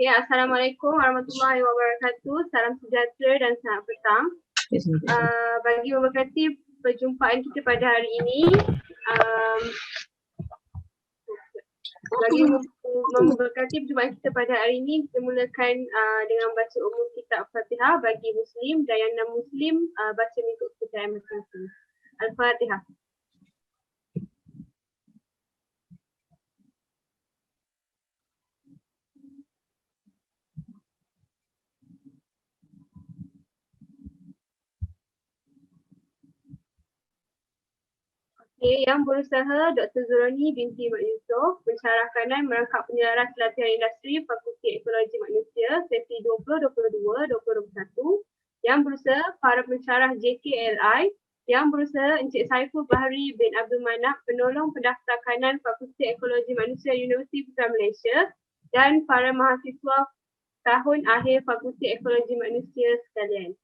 Assalamualaikum warahmatullahi wabarakatuh. Salam sejahtera dan selamat petang. Bagi memberkati perjumpaan kita pada hari ini, bagi memberkati perjumpaan kita pada hari ini, kita mulakan dengan baca umum kitab Fatihah bagi Muslim dan yang non-Muslim baca mengikut kepercayaan masing-masing. Al-Fatihah. Yang berusaha Dr. Zurani binti Mat Yusof, pensyarah kanan merangkap penyelaras latihan industri Fakulti Ekologi Manusia sesi 2022-2021. Yang berusaha para pensyarah JKLI, yang berusaha Encik Saiful Bahri bin Abdul Manap, penolong pendaftar kanan Fakulti Ekologi Manusia Universiti Putra Malaysia, dan para mahasiswa tahun akhir Fakulti Ekologi Manusia sekalian.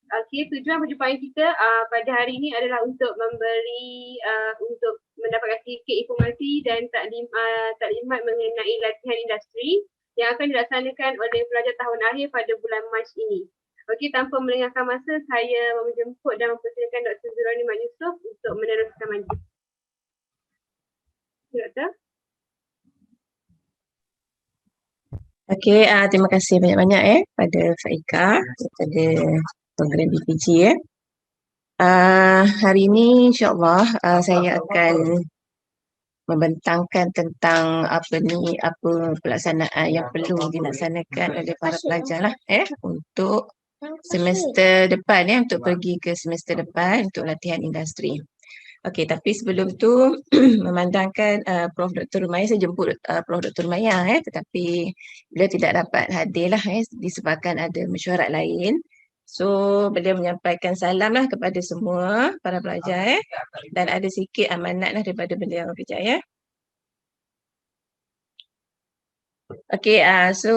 Okey, tujuan perjumpaan kita pada hari ini adalah untuk memberi, untuk mendapatkan sedikit informasi dan taklimat mengenai latihan industri yang akan dilaksanakan oleh pelajar tahun akhir pada bulan Mac ini. Okey, tanpa melengahkan masa, saya menjemput dan mempersilakan Dr. Zurani Mat Yusof untuk meneruskan majlis. Doktor. Okey, terima kasih banyak-banyak pada Faika, kepada program BPG. Hari ini insyaAllah saya akan membentangkan tentang apa pelaksanaan yang perlu dilaksanakan oleh para pelajar lah untuk semester depan untuk pergi ke semester depan untuk latihan industri. Okey, tapi sebelum tu memandangkan Prof. Dr. Rumayah, saya jemput Prof. Dr. Rumayah tetapi beliau tidak dapat hadir lah disebabkan ada mesyuarat lain. So beliau menyampaikan salam lah kepada semua para pelajar dan ada sikit amanat lah daripada beliau kejap ya. Okey, so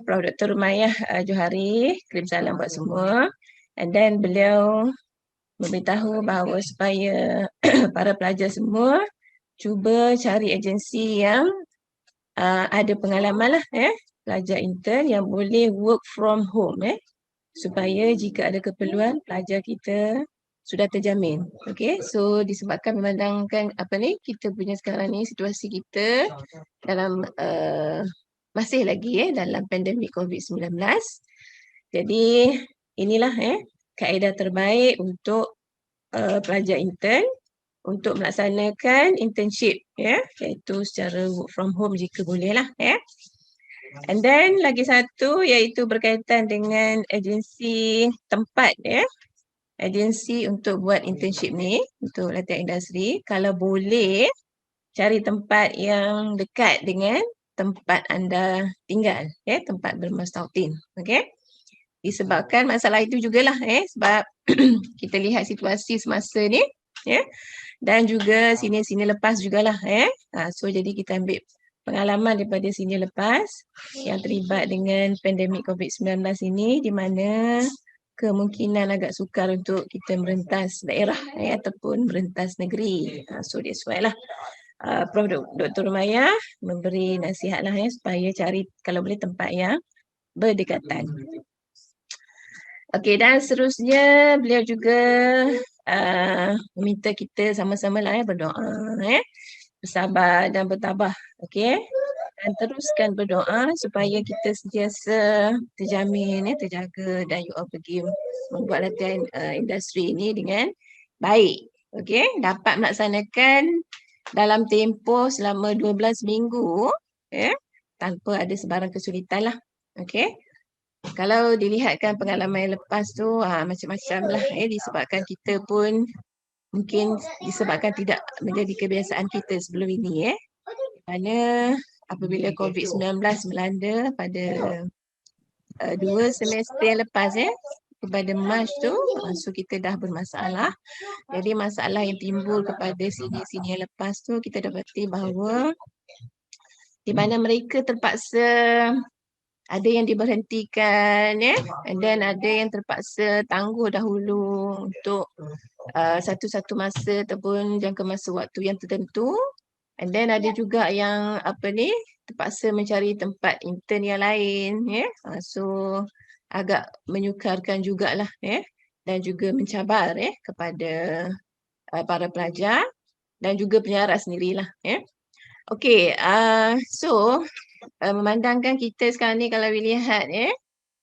Prof. Dr. Rumayah Johari, kirim salam buat semua. And then beliau memberitahu bahawa supaya para pelajar semua cuba cari agensi yang ada pengalaman lah pelajar intern yang boleh work from home supaya jika ada keperluan pelajar kita sudah terjamin. Okey, so disebabkan memandangkan kita punya sekarang ni situasi kita dalam masih lagi dalam pandemik COVID-19. Jadi inilah kaedah terbaik untuk pelajar intern untuk melaksanakan internship iaitu secara work from home jika boleh lah And then lagi satu iaitu berkaitan dengan agensi tempat agensi untuk buat internship ni untuk latihan industri. Kalau boleh cari tempat yang dekat dengan tempat anda tinggal tempat bermastautin. Okey. Disebabkan masalah itu jugalah sebab kita lihat situasi semasa ni dan juga senior-senior lepas jugalah so jadi kita ambil pengalaman daripada senior lepas yang terlibat dengan pandemik COVID-19 ini di mana kemungkinan agak sukar untuk kita merentas daerah ataupun merentas negeri. So that's why lah Prof. Dr. Rumayah memberi nasihat lah supaya cari kalau boleh tempat yang berdekatan. Okey, dan seterusnya beliau juga meminta kita sama-sama lah berdoa bersabar dan bertabah. Okey. Dan teruskan berdoa supaya kita sentiasa terjamin terjaga dan you all pergi membuat latihan industri ini dengan baik. Okey, dapat melaksanakan dalam tempoh selama 12 minggu tanpa ada sebarang kesulitan lah. Okey. Kalau dilihatkan pengalaman yang lepas tu macam-macam lah disebabkan kita pun mungkin disebabkan tidak menjadi kebiasaan kita sebelum ini Kerana apabila COVID-19 melanda pada 2 semester yang lepas kepada Mac tu, so kita dah bermasalah. Jadi masalah yang timbul kepada senior-senior lepas tu kita dapati bahawa di mana mereka terpaksa ada yang diberhentikan and then ada yang terpaksa tangguh dahulu untuk satu-satu masa ataupun jangka masa waktu yang tertentu And then ada juga yang apa ni, terpaksa mencari tempat intern yang lain, so agak menyukarkan jugalah, dan juga mencabar kepada para pelajar dan juga pensyarah sendirilah, Okey, so memandangkan kita sekarang ni kalau lihat,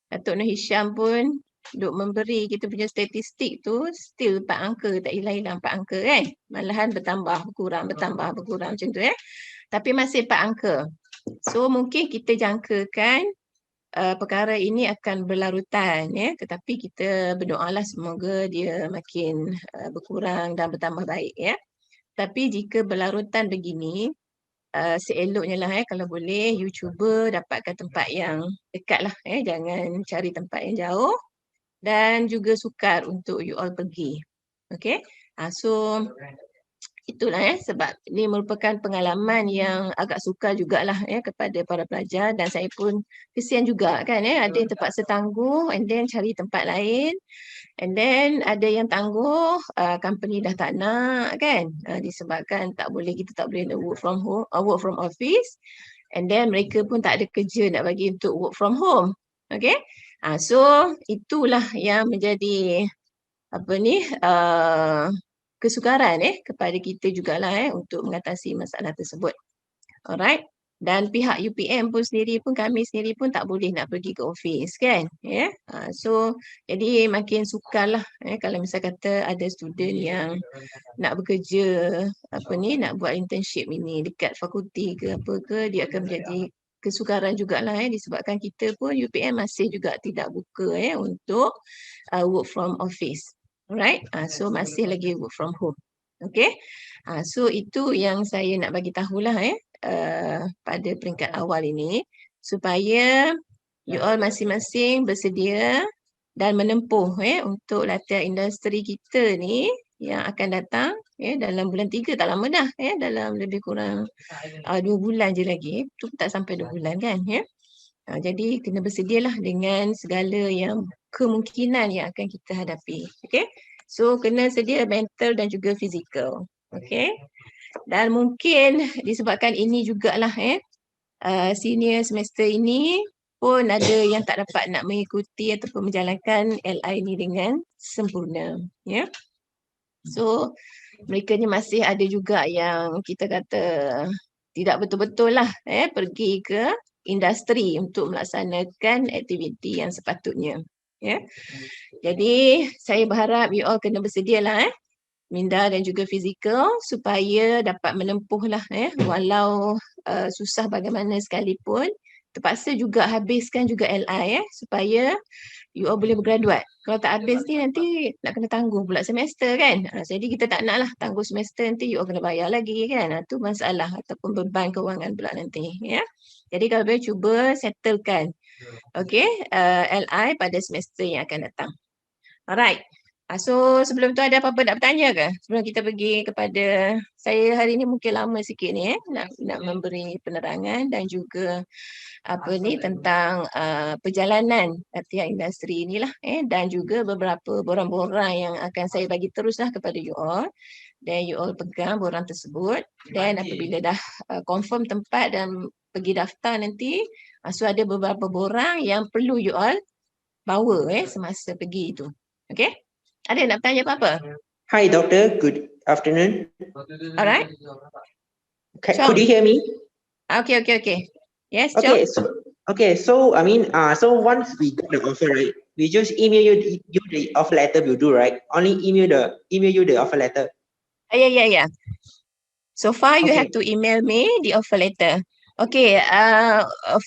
Datuk Nur Hisham pun duk memberi kita punya statistik tu still 4 angka, tak hilang-hilang 4 angka kan. Malahan bertambah, berkurang macam tu Tapi masih 4 angka. So mungkin kita jangkakan perkara ini akan berlarutan tetapi kita berdoalah semoga dia makin berkurang dan bertambah baik Tapi jika berlarutan begini, seeloknya lah kalau boleh you cuba dapatkan tempat yang dekat lah jangan cari tempat yang jauh dan juga sukar untuk you all pergi. Okay, so itulah sebab ini merupakan pengalaman yang agak sukar jugalah kepada para pelajar dan saya pun kesian juga kan ada yang terpaksa tangguh and then cari tempat lain and then ada yang tangguh company dah tak nak kan disebabkan kita tak boleh work from home work from office and then mereka pun tak ada kerja nak bagi untuk work from home. Okay, so itulah yang menjadi apa ni kesukaran kepada kita jugalah untuk mengatasi masalah tersebut. Alright. Dan pihak UPM pun kami sendiri pun tak boleh nak pergi ke office kan. So jadi makin sukarlah kalau misal kata ada student yang nak bekerja nak buat internship ini dekat fakulti ke apa ke, dia akan menjadi kesukaran jugalah disebabkan kita pun UPM masih juga tidak buka untuk work from office. Alright, so masih lagi work from home. Okay, so itu yang saya nak bagi tahulah pada peringkat awal ini supaya you all masing-masing bersedia dan menempuh untuk latihan industri kita ni yang akan datang dalam bulan 3 tak lama dah dalam lebih kurang 2 bulan je lagi tu tak sampai 2 bulan kan jadi kena bersedialah dengan segala yang kemungkinan yang akan kita hadapi. Okay, so kena sedia mental dan juga fizikal. Okay, dan mungkin disebabkan ini jugalah senior semester ini pun ada yang tak dapat nak mengikuti ataupun menjalankan LI ni dengan sempurna. So mereka ni masih ada juga yang kita kata tidak betul-betul lah pergi ke industri untuk melaksanakan aktiviti yang sepatutnya. Jadi saya berharap you all kena bersedialah minda dan juga fizikal supaya dapat menempuhlah walau susah bagaimana sekalipun terpaksa juga habiskan juga LI supaya you all boleh bergraduate. Kalau tak habis ni nanti nak kena tangguh pula semester kan. Jadi kita tak nak lah tangguh semester nanti you all kena bayar lagi kan. Itu masalah ataupun beban kewangan pula nanti Jadi kalau boleh cuba settlekan LI pada semester yang akan datang. Alright. So sebelum tu ada apa-apa nak bertanya ke? Sebelum kita pergi kepada saya hari ni mungkin lama sikit ni nak memberi penerangan dan juga tentang perjalanan latihan industri inilah dan juga beberapa borang-borang yang akan saya bagi teruslah kepada you all dan you all pegang borang tersebut dan apabila dah confirm tempat dan pergi daftar nanti so ada beberapa borang yang perlu you all bawa semasa pergi itu. Okay? Ada nak bertanya apa-apa? Hi, Doctor. Good afternoon. Alright. Could you hear me? Okay. Yes, so I mean, so once we get the offer, right, we just email you the offer letter. We'll do right. Only email you the offer letter. Yeah. So far, you have to email me the offer letter. Okay.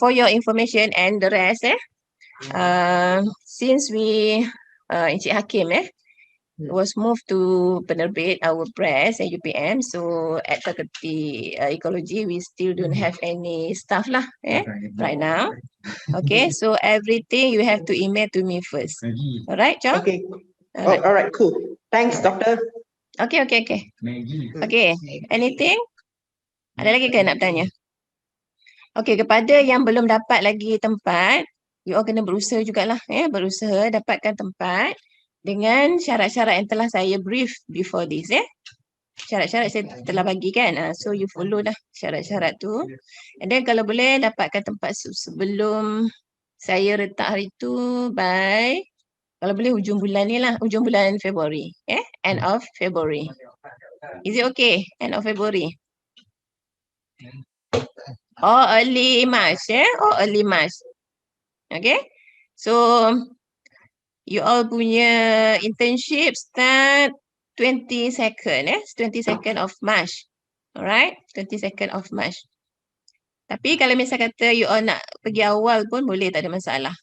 For your information and the rest, since we Encik Hakim was moved to penerbit our press at UPM. So at Faculty Ecology, we still don't have any staff lah right now. Okay, so everything you have to email to me first. Alright, Chong? Okay. Alright, cool. Thanks, Doctor. Okay. Okay, anything? Ada lagi ke nak bertanya? Okay, kepada yang belum dapat lagi tempat, you all kena berusaha jugalah berusaha dapatkan tempat dengan syarat-syarat yang telah saya brief before this Syarat-syarat saya telah bagi kan. So you follow dah syarat-syarat tu. And then kalau boleh dapatkan tempat sebelum saya letak hari tu by, kalau boleh hujung bulan ni lah, hujung bulan Februari. End of February. Is it okay? End of February. Or early March, or early March. Okay. So you all punya internship start 22nd, 22nd of March. Alright, 22nd of March. Tapi kalau misal kata you all nak pergi awal pun boleh, tak ada masalah.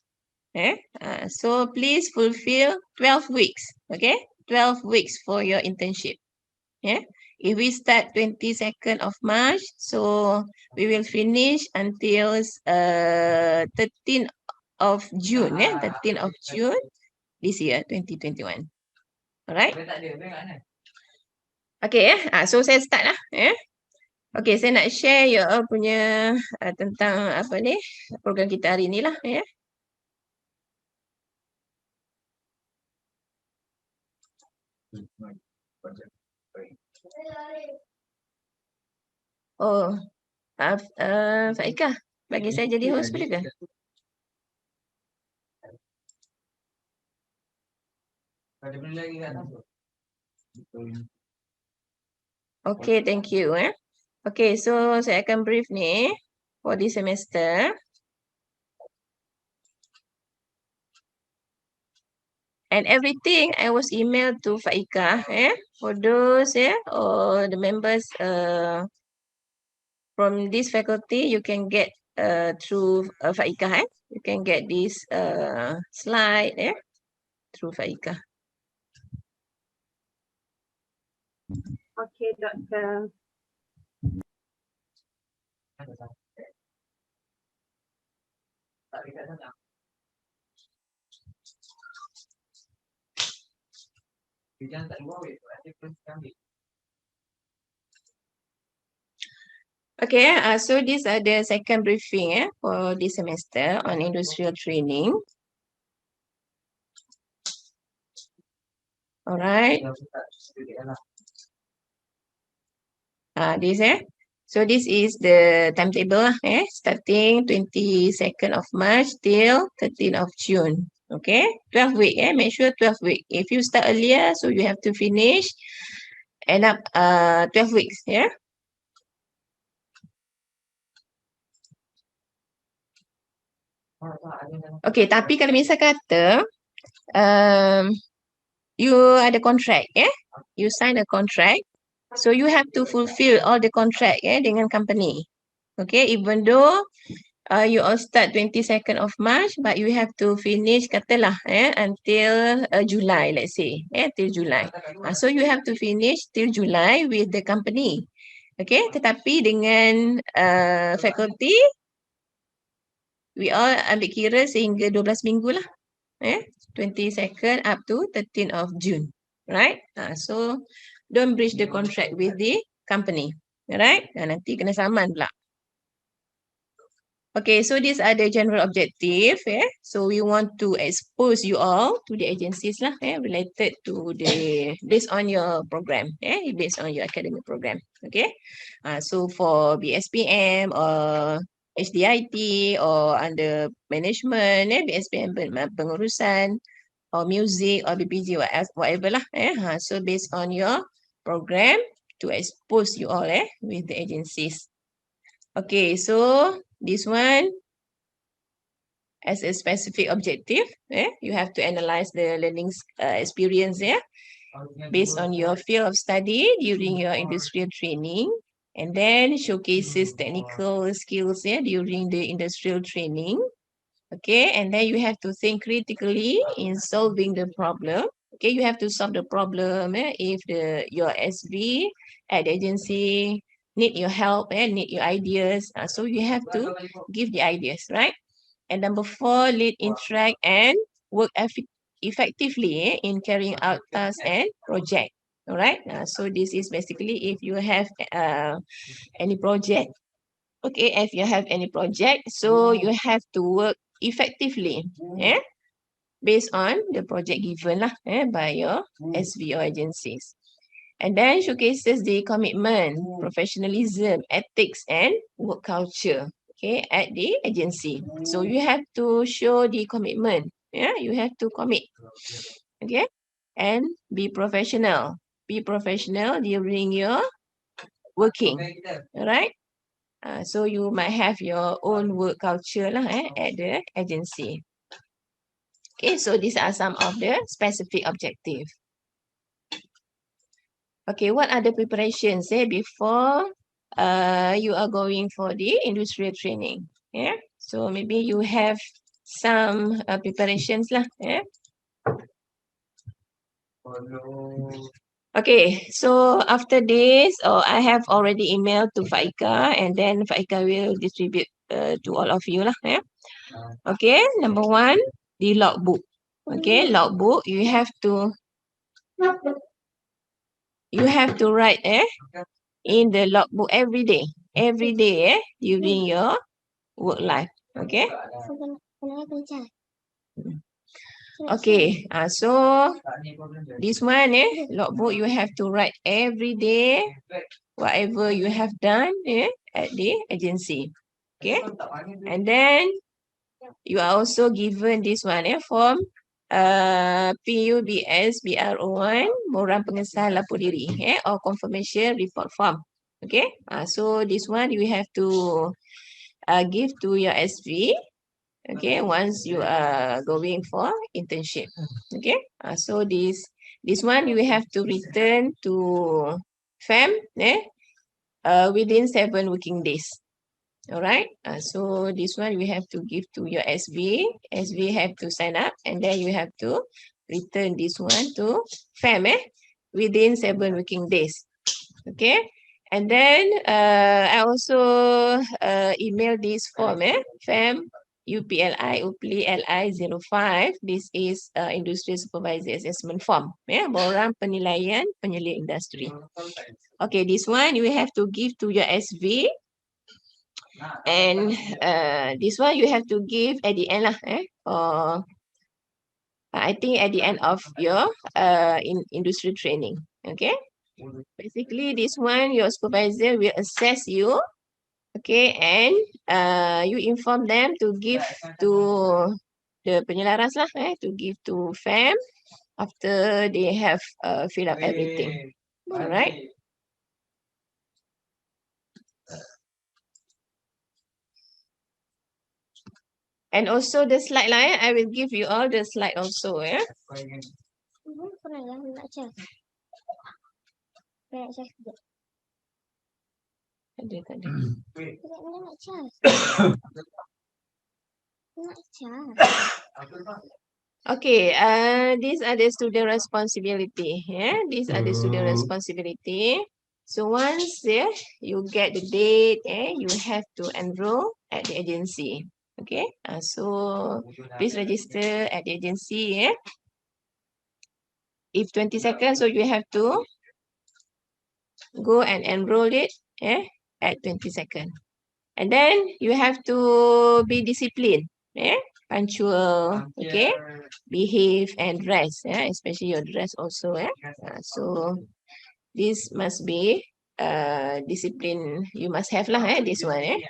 So please fulfill 12 weeks. Okay, 12 weeks for your internship. If we start 22nd of March, so we will finish until 13th of June, 13th of June this year, 2021. Alright. Okay, so saya start lah. Okay, saya nak share you all punya tentang apa ni, program kita hari ni lah. Oh, Faika, bagi saya jadi host boleh ke? Okay, thank you. Okay, so saya akan brief ni for this semester. And everything I was emailed to Faika, for those or the members from this faculty, you can get through Faika. You can get this slide through Faika. Okay, Doktor. Okay, so these are the second briefing for this semester on industrial training. Alright. So this is the timetable, starting 22nd of March till 13th of June. Okay, 12 week, make sure 12 week. If you start earlier, so you have to finish end up 12 weeks, Okay, tapi kalau misal kata you ada contract, you sign a contract, so you have to fulfill all the contract dengan company. Okay, even though you all start 22nd of March, but you have to finish katalah until July, let's say, till July. So you have to finish till July with the company. Okay, tetapi dengan faculty, we all ambil kira sehingga 12 minggu lah. 22nd up to 13th of June. Right? So don't breach the contract with the company. Right? Nanti kena saman pula. Okay, so these are the general objective. So we want to expose you all to the agencies lah, related to the, based on your program, based on your academic program. Okay, so for BSPM or HDIT or under management, BSPM pengurusan or music or BPG, whatever lah. So based on your program to expose you all with the agencies. Okay, so this one as a specific objective, you have to analyze the learning experience based on your field of study during your industrial training, and then showcases technical skills during the industrial training. Okay, and then you have to think critically in solving the problem. Okay, you have to solve the problem if your SV at the agency need your help and need your ideas. So you have to give the ideas, right? And number 4, lead, interact, and work effectively in carrying out tasks and project. All right. So this is basically if you have any project. Okay, if you have any project, so you have to work effectively, based on the project given lah, by your SV or agencies. And then showcases the commitment, professionalism, ethics, and work culture, okay, at the agency. So you have to show the commitment, yeah, you have to commit, okay, and be professional. Be professional during your working, all right? So you might have your own work culture lah, at the agency. Okay, so these are some of the specific objectives. Okay, what are the preparations before you are going for the industrial training? Yeah, so maybe you have some preparations lah. Yeah. Okay, so after this, I have already emailed to Faika, and then Faika will distribute to all of you lah. Yeah. Okay, number one, the logbook. Okay, logbook, you have to write in the logbook every day during your work life. Okay. Okay. So this one logbook, you have to write every day whatever you have done at the agency. Okay. And then you are also given this one form PUBS BRO1 Moran Pengesahan Lapor Diri or confirmation report form. Okay. So this one you have to give to your SV. Okay, once you are going for internship. Okay. So this one you have to return to FAM within 7 working days. All right. So this one we have to give to your SV. SV have to sign up, and then you have to return this one to FAM within 7 working days. Okay. And then I also email this form FAM UPLI UPLI LI 05. This is Industry Supervisor Assessment Form. Borang Penilaian Penyelia Industri. Okay, this one you have to give to your SV. And this one you have to give at the end lah. I think at the end of your industry training. Okay. Basically, this one your supervisor will assess you. Okay, and you inform them to give to the penyelaras lah, to give to FAM after they have filled up everything. All right. And also the slide lah, I will give you all the slide also. Ada. Okay, these are the student responsibility. These are the student responsibility. So once you get the date, you have to enroll at the agency. Okay, so please register at the agency. If 20 seconds, so you have to go and enroll it at 20 seconds. And then you have to be disciplined, punctual, okay, behave and dress, especially your dress also. So this must be discipline you must have lah, this one.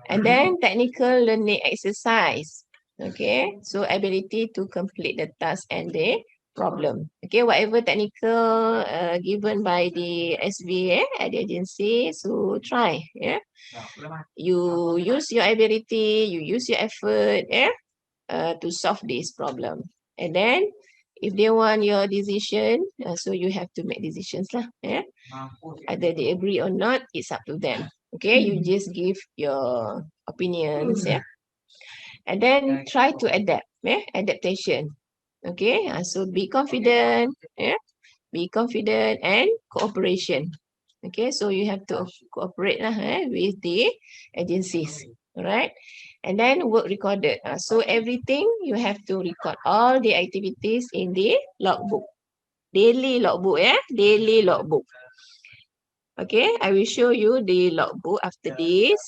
And then technical learning exercise, okay, so ability to complete the task and the problem. Okay, whatever technical given by the SV at the agency, so try. You use your ability, you use your effort to solve this problem. And then if they want your decision, so you have to make decisions lah. Either they agree or not, it's up to them. Okay, you just give your opinions. And then try to adapt. Adaptation. Okay, so be confident. Be confident and cooperation. Okay, so you have to cooperate with the agencies. All right. And then work recorded. So everything you have to record all the activities in the logbook. Daily logbook, daily logbook. Okay, I will show you the logbook after this.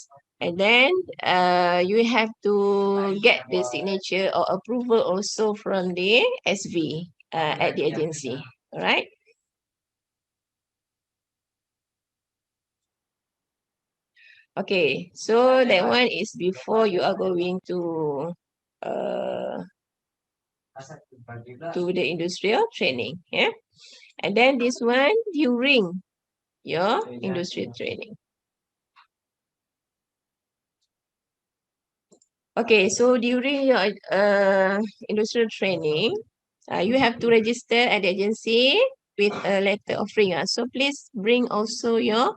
And then you have to get the signature or approval also from the SV at the agency. All right. Okay, so that one is before you are going to the industrial training, yeah. And then this one during your industrial training. Okay, so during your industrial training, you have to register at the agency with a letter offering. So please bring also your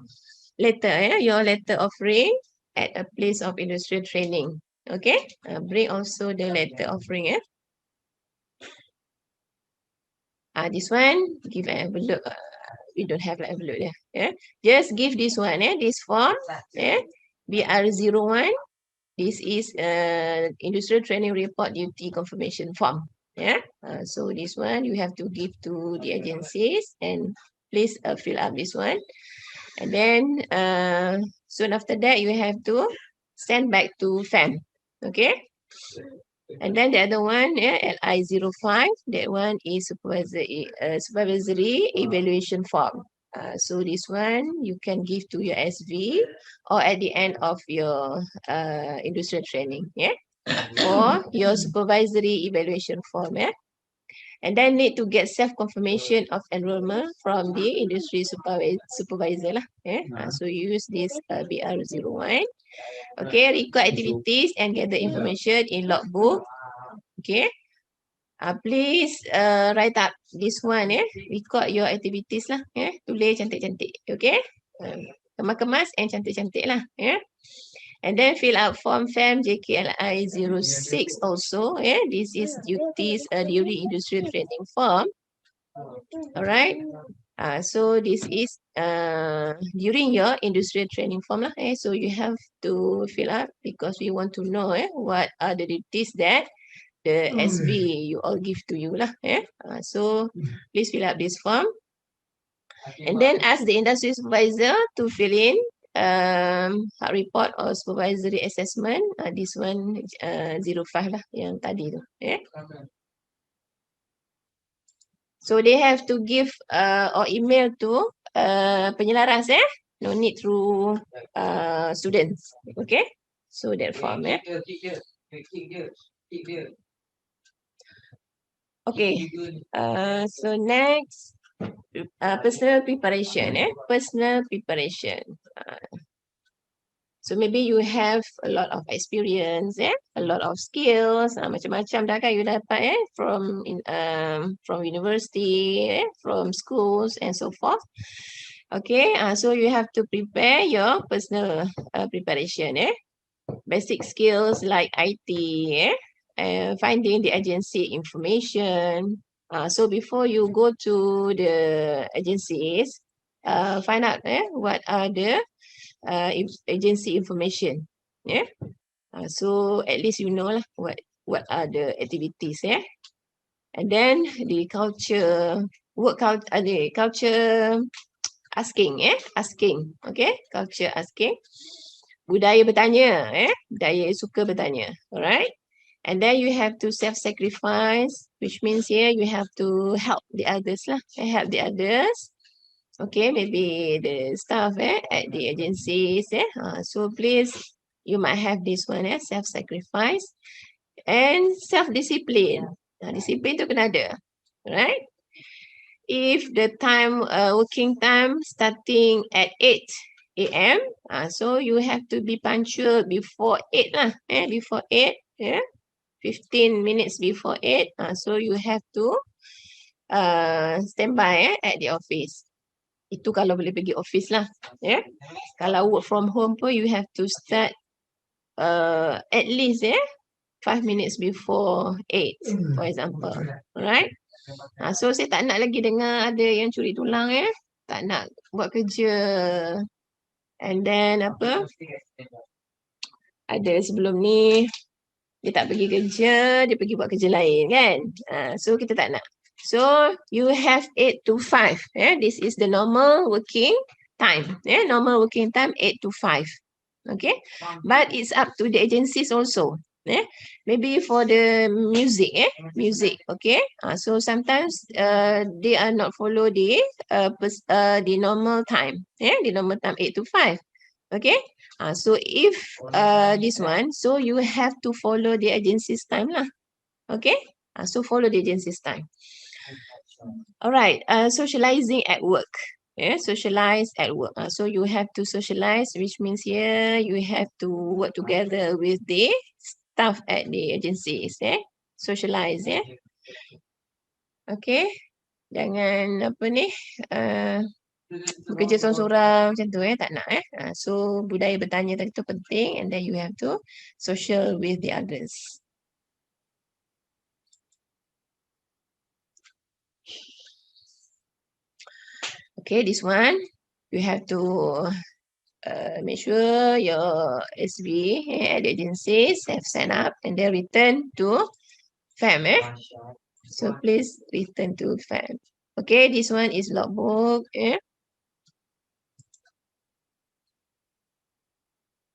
letter, your letter offering at a place of industrial training. Okay, bring also the letter offering. This one give an envelope. We don't have an envelope there. Yeah, just give this one. This form. BR01. This is industrial training report duty confirmation form. Yeah. So this one you have to give to the agencies and please fill up this one. And then soon after that you have to send back to FAM. Okay. And then the other one, LI05, that one is supervisory evaluation form. So this one you can give to your SV or at the end of your industrial training, or your supervisory evaluation form, And then need to get self-confirmation of enrollment from the industry supervisor lah, So you use this BR01. Okay, record activities and get the information in logbook. Okay. Please write up this one, record your activities lah, tulis cantik-cantik, okay. Kemas-kemas and cantik-cantik lah, And then fill out form FAM JKLI 06 also, This is duties during industrial training form. Alright. So this is during your industrial training form lah, So you have to fill up because we want to know what are the duties that the SV you all give to you lah, So please fill up this form. And then ask the industry supervisor to fill in hard report or supervisory assessment. This one 05 lah yang tadi tu, So they have to give or email to penyelaras, No need through students, okay? So that form, Okay. So next, personal preparation, Personal preparation. So maybe you have a lot of experience, A lot of skills, macam-macam dah kan you dapat, from university, from schools and so forth. Okay, so you have to prepare your personal preparation, Basic skills like IT, finding the agency information. So before you go to the agencies, find out what are the agency information. So at least you know lah what are the activities. And then the culture, the culture asking. Asking. Okay, culture asking. Budaya bertanya, budaya suka bertanya. Alright. And then you have to self-sacrifice, which means here you have to help the others lah. Help the others. Okay, maybe the staff at the agencies. So please, you might have this one, self-sacrifice and self-discipline. Disiplin tu kena ada. Alright. If the time, working time starting at 8 AM, so you have to be punctual before 8 lah. Before 8, 15 minutes before 8. So you have to stand by at the office. Itu kalau boleh pergi office lah. Kalau work from home pun you have to start at least 5 minutes before 8, for example. Alright. So saya tak nak lagi dengar ada yang curi tulang, tak nak buat kerja. And then apa? Ada sebelum ni dia tak pergi kerja, dia pergi buat kerja lain kan. So kita tak nak. So you have 8 to 5. This is the normal working time. Normal working time 8 to 5. Okay. But it's up to the agencies also. Maybe for the music, music. Okay. So sometimes they are not follow the normal time. The normal time 8 to 5. Okay. So if this one, so you have to follow the agency's time lah. Okay? So follow the agency's time. Alright, socializing at work. Yeah, socialize at work. So you have to socialize, which means here you have to work together with the staff at the agencies. Yeah, socialize. Yeah. Okay. Jangan apa ni, bekerja seorang-seorang macam tu tak nak So budaya bertanya tadi tu penting, and then you have to social with the others. Okay, this one you have to make sure your SB at the agencies have signed up and then return to FAM. So please return to FAM. Okay, this one is logbook.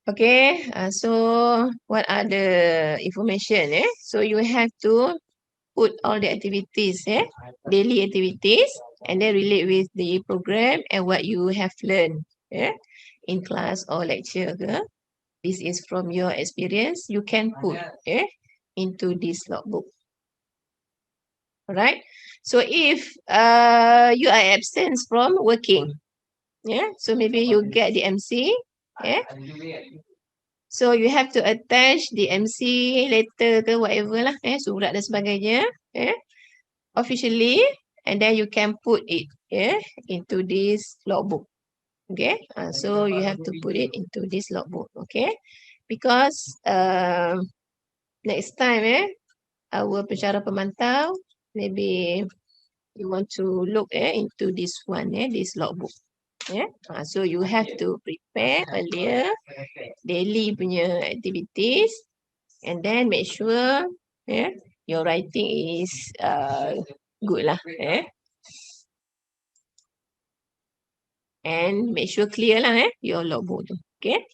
Okay, so what are the information? So you have to put all the activities, daily activities, and then relate with the program and what you have learned in class or lecture. This is from your experience. You can put into this logbook. Alright. So if you are absent from working, so maybe you get the MC, so you have to attach the MC letter ke whatever lah, surat dan sebagainya, officially, and then you can put it into this logbook. Okay, so you have to put it into this logbook. Okay, because next time, our pensyarah pemantau, maybe you want to look into this one, this logbook. So you have to prepare earlier daily punya activities, and then make sure your writing is good lah. And make sure clear lah your logbook tu. Okay.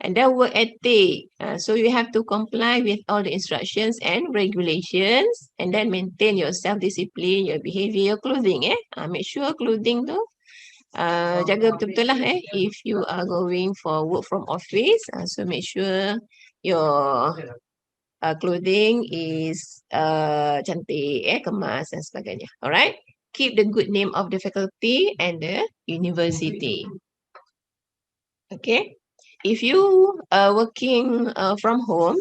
And then work ethic. So you have to comply with all the instructions and regulations, and then maintain your self-discipline, your behavior, your clothing. Make sure clothing tu jaga betul-betul lah if you are going for work from office. So make sure your clothing is cantik, kemas dan sebagainya. Alright. Keep the good name of the faculty and the university. Okay. If you are working from home,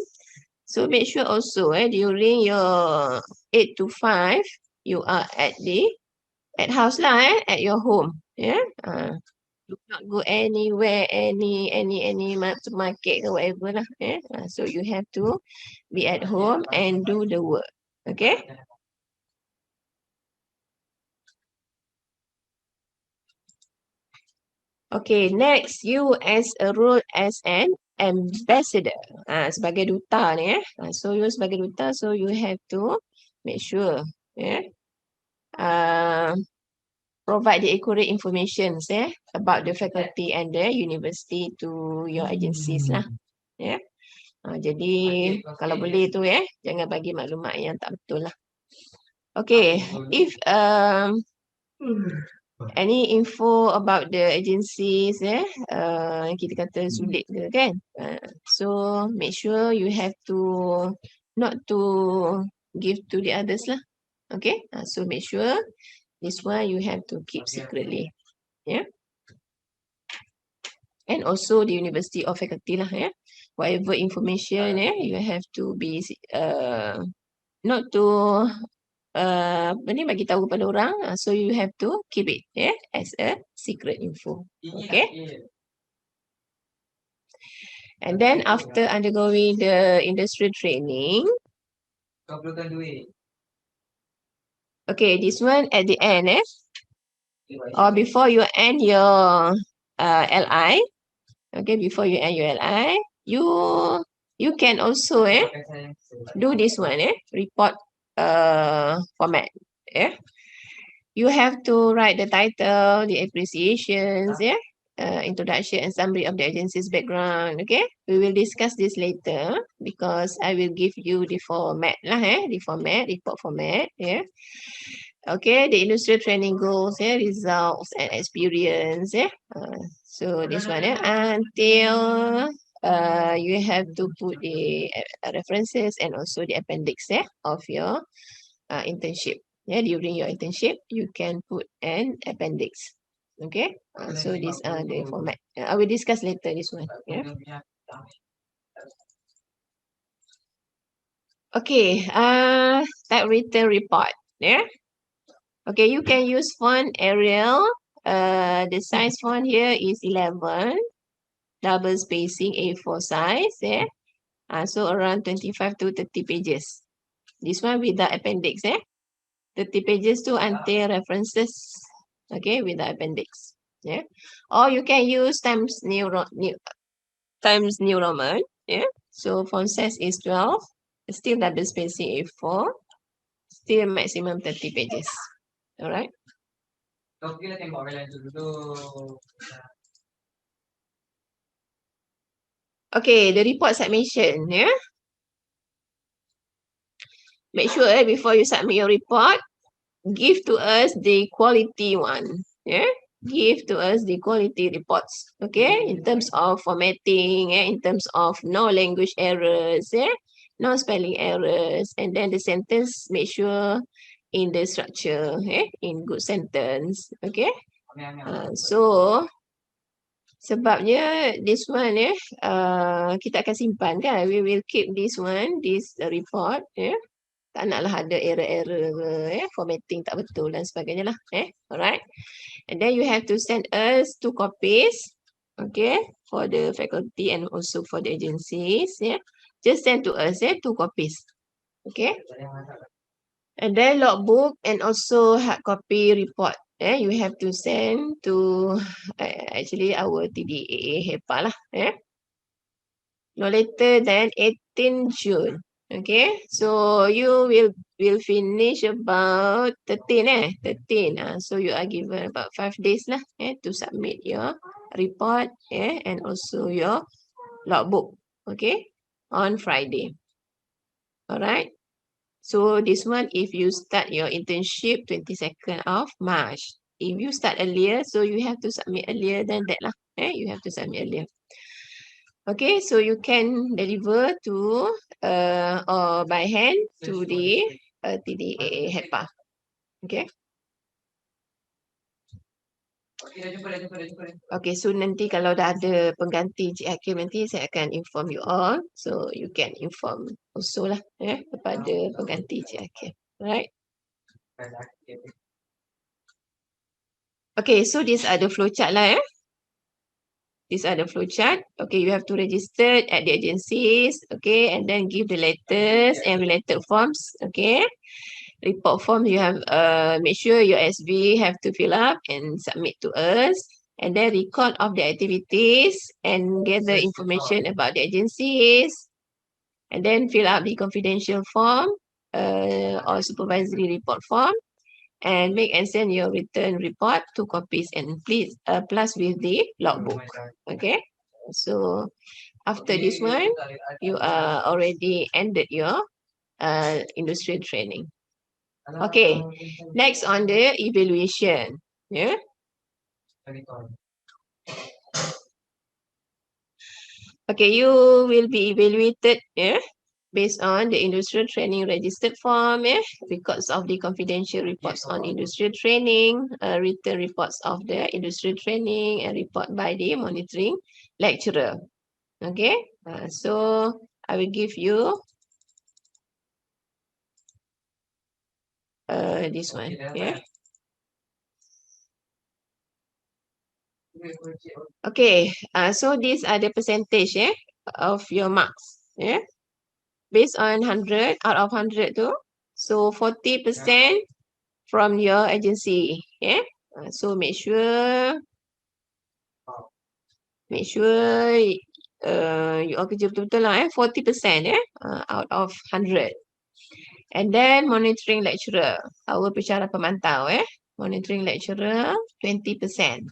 so make sure also during your 8 to 5, you are at house lah, at your home. Do not go anywhere, any market or whatever lah. So you have to be at home and do the work. Okay. Okay, next, you as a role as an ambassador. Sebagai duta ni. So you sebagai duta, so you have to make sure provide the accurate information about the faculty and the university to your agencies lah. Jadi kalau boleh tu jangan bagi maklumat yang tak betul lah. Okay, if any info about the agencies kita kata sulit ke kan, so make sure you have to not to give to the others lah. Okay, so make sure this one you have to keep secretly. And also the university or faculty lah. Whatever information you have to be not to bagi tahu kepada orang, so you have to keep it as a secret info. Okay. And then after undergoing the industry training, okay, this one at the end or before you end your LI, okay, before you end your LI, you can also do this one report format. You have to write the title, the appreciations, introduction and summary of the agency's background. Okay, we will discuss this later because I will give you the format lah, the format, report format. Okay, the industry training goals, results and experience. So this one, until you have to put the references and also the appendix of your internship. During your internship, you can put an appendix. Okay, so these are the format. I will discuss later this one. Okay, type written report. Okay, you can use font Arial. The size font here is 11, double spacing A4 size. So around 25 to 30 pages. This one without appendix. 30 pages to until references. Okay, without appendix. Or you can use Times New Roman. So font size is 12. Still double spacing A4. Still maximum 30 pages. Alright. Okay, the report submission. Make sure before you submit your report, give to us the quality one. Give to us the quality reports. Okay, in terms of formatting, in terms of no language errors, no spelling errors, and then the sentence, make sure in the structure, in good sentence. Okay. So sebabnya this one kita akan simpan kan, we will keep this one, this report. Tak naklah ada error-error formatting tak betul dan sebagainya lah. Alright. And then you have to send us 2 copies. Okay. For the faculty and also for the agencies. Just send to us 2 copies. Okay. And then logbook and also hard copy report. You have to send to actually our TDAA HEPA lah. No later than 18 June. Okay, so you will finish about 13. 13. So you are given about 5 days lah to submit your report and also your logbook. Okay, on Friday. Alright. So this one, if you start your internship 22nd of March. If you start earlier, so you have to submit earlier than that lah. You have to submit earlier. Okay, so you can deliver to or by hand to the TDAA HEPA. Okay. Okay, so nanti kalau dah ada pengganti Cik Hakim nanti saya akan inform you all. So you can inform also lah kepada pengganti Cik Hakim. Right? Okay, so these are the flowchart lah. These are the flowchart. Okay, you have to register at the agencies. Okay, and then give the letters and related forms. Okay. Report form, you have make sure your SV have to fill up and submit to us. And then record of the activities and gather information about the agencies. And then fill up the confidential form or supervisory report form. And make and send your return report 2 copies and please plus with the logbook. Okay. So after this one, you are already ended your industry training. Okay. Next on the evaluation. Okay, you will be evaluated based on the industrial training registered form, records of the confidential reports on industrial training, written reports of the industrial training, and report by the monitoring lecturer. Okay, so I will give you this one. Okay, so these are the percentage of your marks. Based on 100 out of 100 too. So 40% from your agency. So make sure you all kerja betul-betul lah 40% out of 100. And then monitoring lecturer, our pensyarah pemantau monitoring lecturer 20%.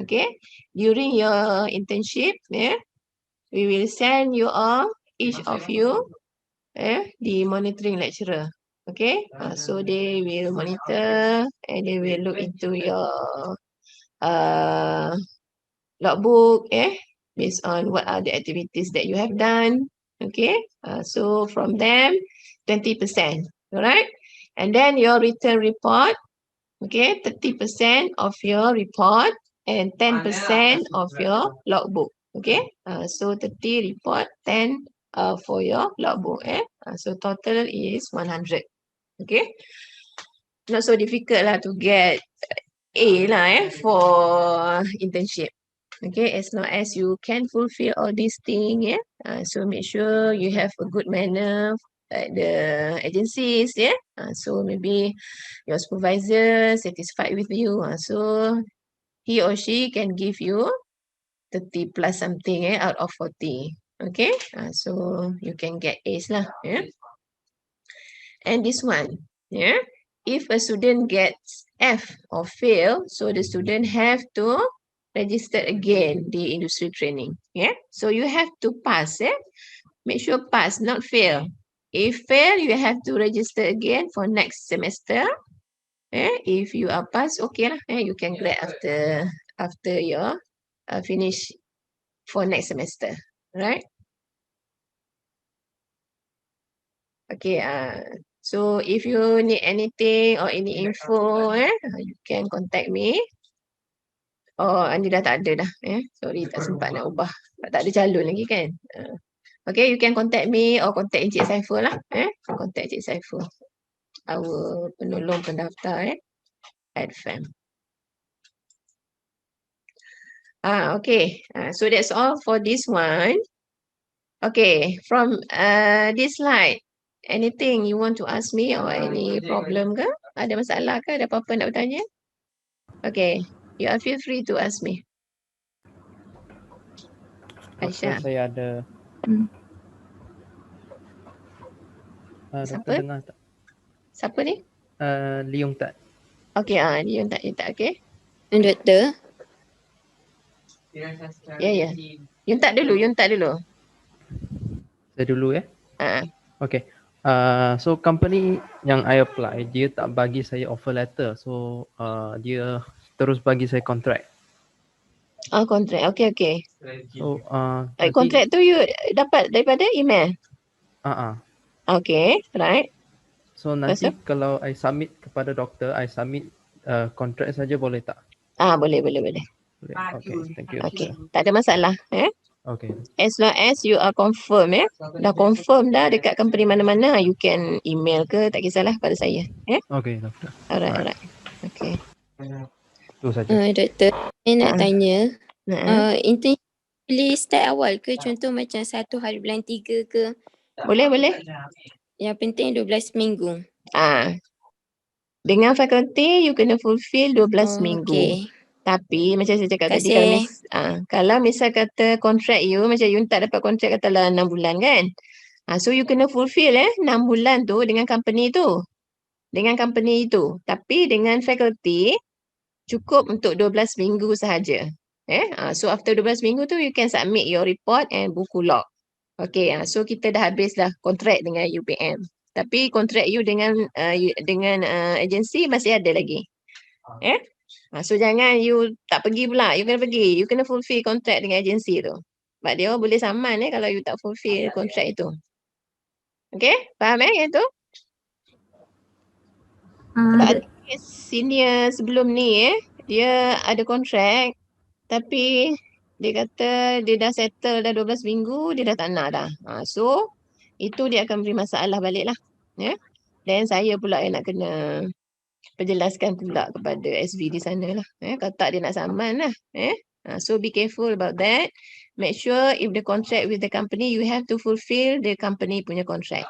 Okay, during your internship we will send you all, each of you the monitoring lecturer. Okay, so they will monitor and they will look into your logbook, based on what are the activities that you have done. Okay, so from them, 20%, all right? And then your return report, okay, 30% of your report and 10% of your logbook, okay? So 30 report, 10 for your logbook, so total is 100, okay? Not so difficult lah to get A lah for internship. Okay, as long as you can fulfill all these things, so make sure you have a good manner at the agencies, so maybe your supervisor satisfied with you, so he or she can give you 30 plus something out of 40. Okay, so you can get A's lah. And this one, if a student gets F or fail, so the student have to register again the industry training. So you have to pass. Make sure pass, not fail. If fail, you have to register again for next semester. If you are pass, okay lah. You can grad after your finish for next semester, right? Okay. So if you need anything or any info, you can contact me. Oh, ni dah tak ada dah. Sorry, tak sempat nak ubah. Tak ada calon lagi kan. Okay, you can contact me or contact Encik Saiful lah. Contact Encik Saiful. Our penolong pendaftar at FAM. Okay. So that's all for this one. Okay, from this slide, anything you want to ask me or any problem ke? Ada masalah ke? Ada apa-apa nak bertanya? Okay, you are feel free to ask me. Aisyah. Saya ada. Siapa? Doktor dengar tak? Siapa ni? Leong tak? Okay, Yun tak, okay. Doktor. Ya. Yun tak dulu. Saya dulu ya? Okay. So company yang I apply, dia tak bagi saya offer letter. So dia terus bagi saya contract. Kontrak. Okay. So Kontrak tu you dapat daripada email? Okay, right. So nanti kalau I submit kepada doktor, I submit kontrak saja boleh tak? Boleh. Okay, thank you. Okay, tak ada masalah. Okay. As long as you are confirm, dah confirm dah dekat company mana-mana, you can email ke, tak kisahlah pada saya. Okay, doktor. Alright. Okay. Itu saja. Doktor, saya nak tanya, internship boleh start awal ke? Contoh macam 1 hari bulan 3 ke? Boleh. Yang penting 12 minggu. Dengan fakulti, you kena fulfill 12 minggu. Okay. Tapi macam saya cakap tadi, kalau misal kata kontrak you, macam you tak dapat kontrak katalah 6 bulan kan. So you kena fulfill 6 bulan tu dengan company tu. Tapi dengan fakulti, cukup untuk 12 minggu sahaja. So after 12 minggu tu, you can submit your report and buku log. Okay, so kita dah habis dah kontrak dengan UPM. Tapi kontrak you dengan agensi masih ada lagi. So jangan you tak pergi pula, you kena pergi. You kena fulfill kontrak dengan agensi tu. Sebab dia boleh saman kalau you tak fulfill kontrak itu. Okay, faham yang tu? Sebab ada senior sebelum ni dia ada kontrak tapi dia kata dia dah settle dah 12 minggu, dia dah tak nak dah. So itu dia akan beri masalah balik lah. Dan saya pula yang nak kena penjelaskan pula kepada SV di sana lah. Kalau tak dia nak saman lah. So be careful about that. Make sure if the contract with the company, you have to fulfill the company punya contract.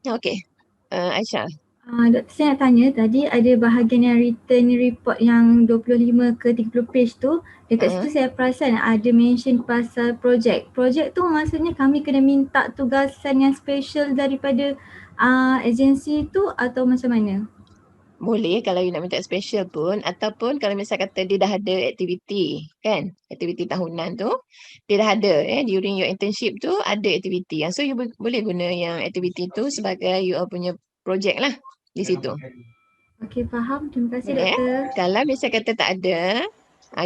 Okay. Aisyah. Doktor, saya nak tanya tadi ada bahagian yang written report yang 25 ke 30 page tu. Dekat situ saya perasan ada mention pasal projek. Projek tu maksudnya kami kena minta tugasan yang special daripada agensi tu atau macam mana? Boleh kalau you nak minta special pun, ataupun kalau misal kata dia dah ada aktiviti kan, aktiviti tahunan tu dia dah ada during your internship tu ada aktiviti, so you boleh guna yang aktiviti tu sebagai you punya projek lah di situ. Okey, faham. Terima kasih doktor. Kalau misal kata tak ada,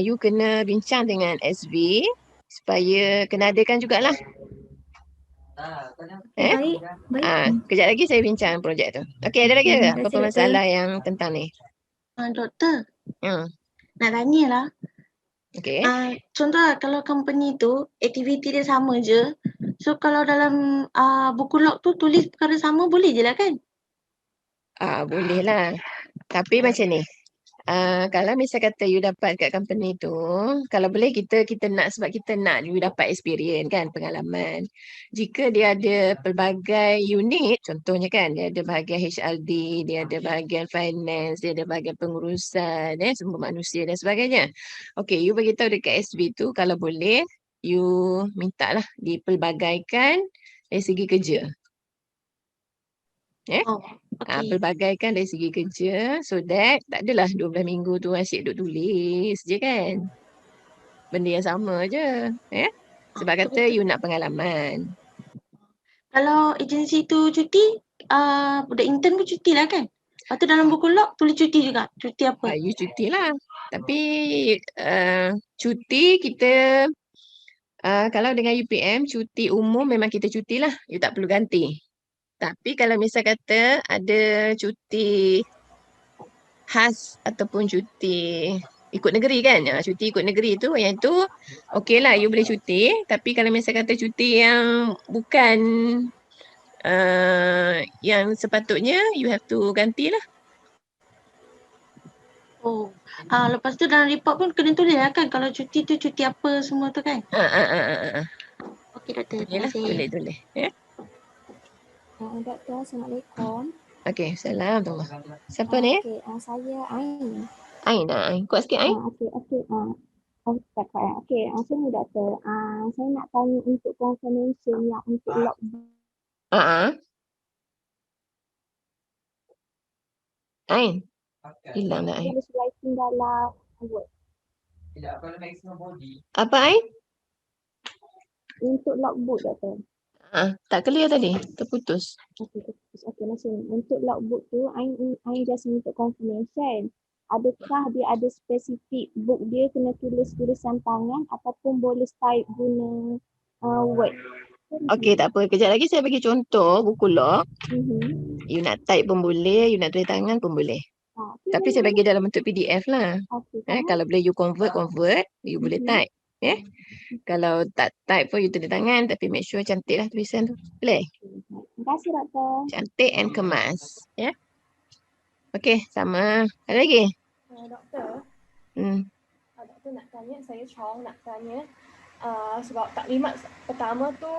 you kena bincang dengan SB supaya kena adakan jugalah. Baik, baik. Kejap lagi saya bincang projek tu. Okey, ada lagi Terima ke kasih, apa-apa Doktor. masalah yang tentang ni? Doktor, Hmm. nak tanya lah. Okey. Contoh lah, kalau company tu aktiviti dia sama je. So kalau dalam buku log tu tulis perkara sama boleh je lah kan? Boleh lah. Tapi macam ni. Kalau misal kata you dapat kat company tu, kalau boleh kita nak, sebab kita nak you dapat experience kan, pengalaman. Jika dia ada pelbagai unit, contohnya kan, dia ada bahagian HRD, dia ada bahagian finance, dia ada bahagian pengurusan, sumber manusia dan sebagainya. Okay, you beritahu dekat SB tu, kalau boleh, you minta lah dipelbagaikan dari segi kerja. Pelbagaikan dari segi kerja so that tak adalah 12 minggu tu asyik duk tulis je kan. Benda yang sama je. Sebab kata you nak pengalaman. Kalau agensi tu cuti, budak intern pun cuti lah kan? Lepas tu dalam buku log tulis cuti juga. Cuti apa? You cuti lah. Tapi cuti kita kalau dengan UPM cuti umum memang kita cuti lah. You tak perlu ganti. Tapi kalau misal kata ada cuti khas ataupun cuti ikut negeri kan, cuti ikut negeri tu, yang tu okey lah you boleh cuti. Tapi kalau misal kata cuti yang bukan yang sepatutnya, you have to ganti lah. Lepas tu dalam report pun kena tulis lah kan kalau cuti tu cuti apa semua tu kan? Okey doktor, terima kasih. Tulis. Doktor, Assalamualaikum. Okey, salam tu. Siapa ni? Okey, saya Ain. Ain. Kuat sikit Ain. Okey, macam ni doktor. Saya nak tanya untuk confirmation yang untuk logbook. Ain. Hilang dah Ain. Tulis writing dalam Word. Apa Ain? Untuk logbook doktor. Tak clear tadi, terputus. Okey, macam ni. Untuk logbook tu, I just untuk confirmation. Adakah dia ada spesifik book dia kena tulis tulisan tangan ataupun boleh type guna Word? Okey, tak apa. Kejap lagi saya bagi contoh buku log. You nak type pun boleh, you nak tulis tangan pun boleh. Tapi saya bagi dalam bentuk PDF lah. Kalau boleh you convert, you boleh type. Kalau tak type pun you tulis tangan, tapi make sure cantik lah tulisan tu. Boleh? Terima kasih doktor. Cantik and kemas. Okey, sama. Ada lagi? Doktor. Doktor nak tanya, saya Chong nak tanya. Sebab taklimat pertama tu